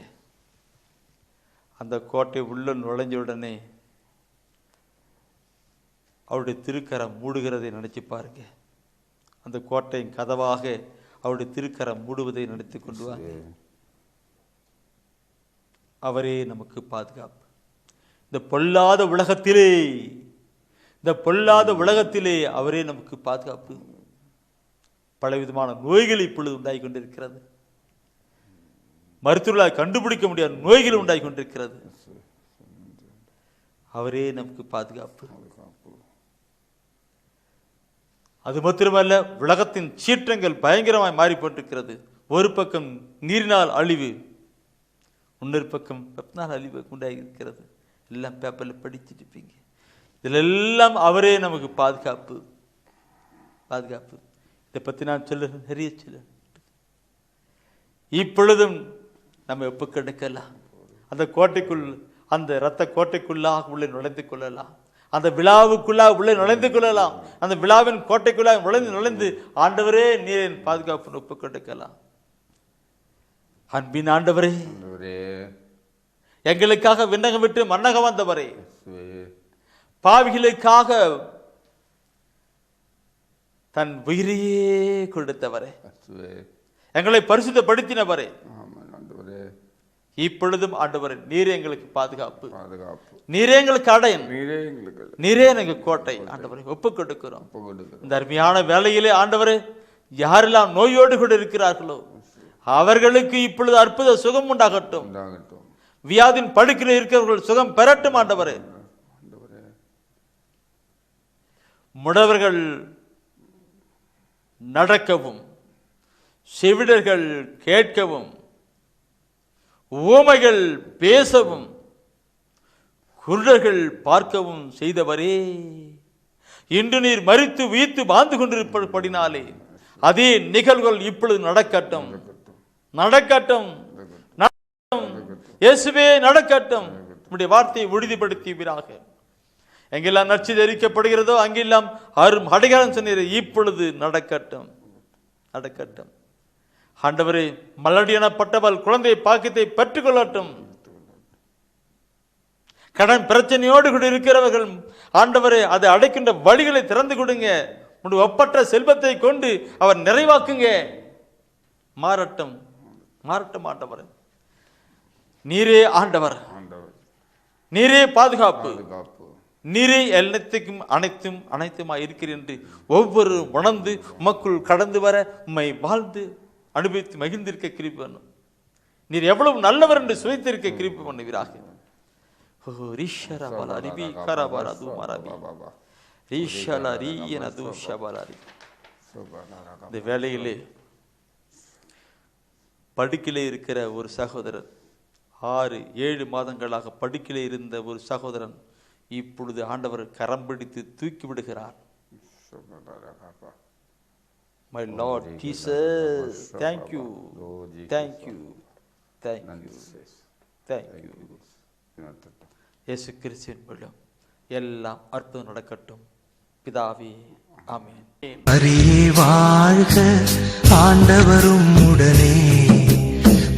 அந்த கோட்டை உள்ள நுழைஞ்ச உடனே அவருடைய திருக்கரம் மூடுகிறதை நினைச்சு பாருங்க. அந்த கோட்டையின் கதவாக அவருடைய திருக்கரம் மூடுவதை நினைத்து கொண்டு வாங்க. அவரே நமக்கு பாதுகாப்பு. இந்த பொல்லாத உலகத்திலே அவரே நமக்கு பாதுகாப்பு. பலவிதமான நோய்கள் இப்பொழுது உண்டாகி கொண்டிருக்கிறது. மருத்துவர்களால் கண்டுபிடிக்க முடியாத நோய்கள் உண்டாகி கொண்டிருக்கிறது. அவரே நமக்கு பாதுகாப்பு. அது மாத்திரமல்ல, உலகத்தின் சீற்றங்கள் பயங்கரமாய் மாறிப்பட்டிருக்கிறது. ஒரு பக்கம் நீரினால் அழிவு, இன்னொரு பக்கம் வெப்பனால் அழிவு உண்டாகி இருக்கிறது. எல்லாம் பேப்பரில் படிச்சுட்டு இருப்பீங்க. இதில் எல்லாம் அவரே நமக்கு பாதுகாப்பு. இதை பற்றி நான் நிறைய சொல்ல. இப்பொழுதும் நம்ம எப்போ கிடைக்கலாம்? அந்த கோட்டைக்குள், அந்த இரத்த கோட்டைக்குள்ளாக உள்ளே நுழைந்து கொள்ளலாம். அந்த விழாவுக்குள்ளாக உள்ளே நுழைந்து கொள்ளலாம். அந்த விழாவின் கோட்டைக்குள்ளாக நுழைந்து ஆண்டவரே நீரின் பாதுகாப்பு ஒப்பு கொடுக்கலாம். அன்பின் ஆண்டவரே, எங்களுக்காக விண்ணகம் விட்டு மன்னகம் வந்தவரே, பாவிகளுக்காக தன் உயிரையே கொடுத்தவரே, எங்களை பரிசுத்தப்படுத்தினவரே, இப்பொழுதும் ஆண்டவரே நீரே எங்களுக்கு பாதுகாப்பு, நீரே எங்களுக்கு அடையன், நீரே எங்க கோட்டை. ஆண்டவரை ஒப்பு கொடுக்கிறோம். இந்த அருமையான வேளையிலே ஆண்டவரே, யாரெல்லாம் நோயோடு கூட இருக்கிறார்களோ அவர்களுக்கு இப்பொழுது அற்புத சுகம் உண்டாகட்டும். வியாதின் படுக்கையில் இருக்கிறவர்கள் சுகம் பெறட்டும். ஆண்டவரே, முடவர்கள் நடக்கவும், செவிடர்கள் கேட்கவும், ஊமைகள் பேசவும், குருடர்கள் பார்க்கவும் செய்தவரே, இன்று நீர் மரித்து உயிர்த்து வாழ்ந்து கொண்டிருப்படினாலே அதே நிகழ்வுகள் இப்பொழுது நடக்கட்டும், நடக்கட்டும், நடக்கட்டும். இயேசுவே நடக்கட்டும். உம்முடைய வார்த்தையை உறுதிப்படுத்துவீராக. எங்கெல்லாம் நற்சி தெரிவிக்கப்படுகிறதோ அங்கெல்லாம் அரும் அடையாளம் சொன்னீர், இப்பொழுது நடக்கட்டும், நடக்கட்டும். ஆண்டவரே, மலடியனப்பட்டவள் குழந்தை பாக்கியத்தை பெற்றுக்கொள்ளட்டும். கடன் பிரச்சனையோடு கூட இருக்கிறவர்கள் ஆண்டவரே அதை அடைக்கின்ற வழிகளை திறந்து கொடுங்க. உங்களுடைய ஒப்பற்ற செல்வத்தை கொண்டு அவர் நிறைவாக்குங்க. மாறட்டும், மாறட்டும். ஆண்டவர் நீரே ஆண்டவர், நீரே பாதுகாப்பு, நீரே எல்லாத்துக்கும் அனைத்தும் அனைத்துமாய் இருக்கிற என்று ஒவ்வொரு உணர்ந்து உமக்குள் கடந்து வர உம்மை வாழ்ந்து அனுபவித்து மகிழ்ந்திருக்க கிருபை பண்ணும். நீர் எவ்வளவு நல்லவர் என்று சுவைத்திருக்க கிருபை பண்ணுவீராக. இந்த வேளையிலே படுக்கிலே இருக்கிற ஒரு சகோதரர், 6-7 மாதங்களாக படுக்கிலே இருந்த ஒரு சகோதரன் இப்பொழுது ஆண்டவர் கரம் பிடித்து தூக்கி விடுகிறார். My Lord Jesus, thank you, thank you, thank you, thank you. இயேசு கிறிஸ்துவின் மூலம் எல்லாம் அற்புதம் நடக்கட்டும் பிதாவே, ஆமென். மரியே வாழ்க, ஆண்டவரும் உடனே,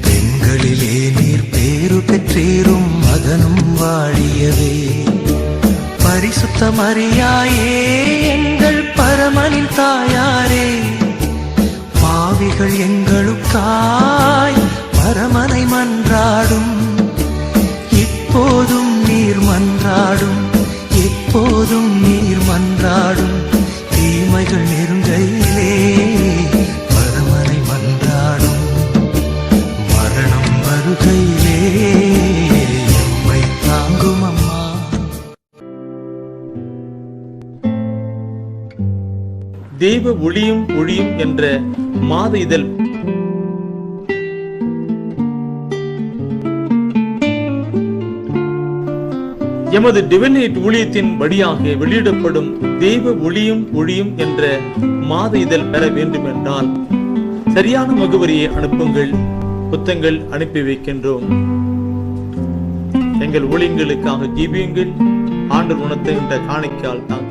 பெண்களிலே நீர் பேறு பெற்றீரும், மகனும் வாழியவே. பரிசுத்த மரியாயே, எங்கள் பரமனின் தாயாரே, பாவிகள் எங்களுக்காய் பரமனை மன்றாடும். இப்போதும் நீர் மன்றாடும், எப்போதும் நீர் மன்றாடும். தீமைகள் நெருங்கையிலே பரமனை மன்றாடும். மரணம் வருகையிலே எம்மை தாங்கும் அம்மா. தெய்வ ஒளியும் ஒளியும் என்ற மாத இதழ் எமது டிவைன் ஊழியத்தின் வழியாக வெளியிடப்படும் தெய்வ ஒளியும் ஒளியும் என்ற மாத இதழ் பெற வேண்டும் என்றால் சரியான முகவரியை அனுப்புங்கள். புத்தகங்கள் அனுப்பி வைக்கின்றோம். எங்கள் ஊழியங்களுக்காக ஜீவியுங்கள். ஆண்டவர் உணர்த்துகின்ற காணிக்கையால் தாங்க.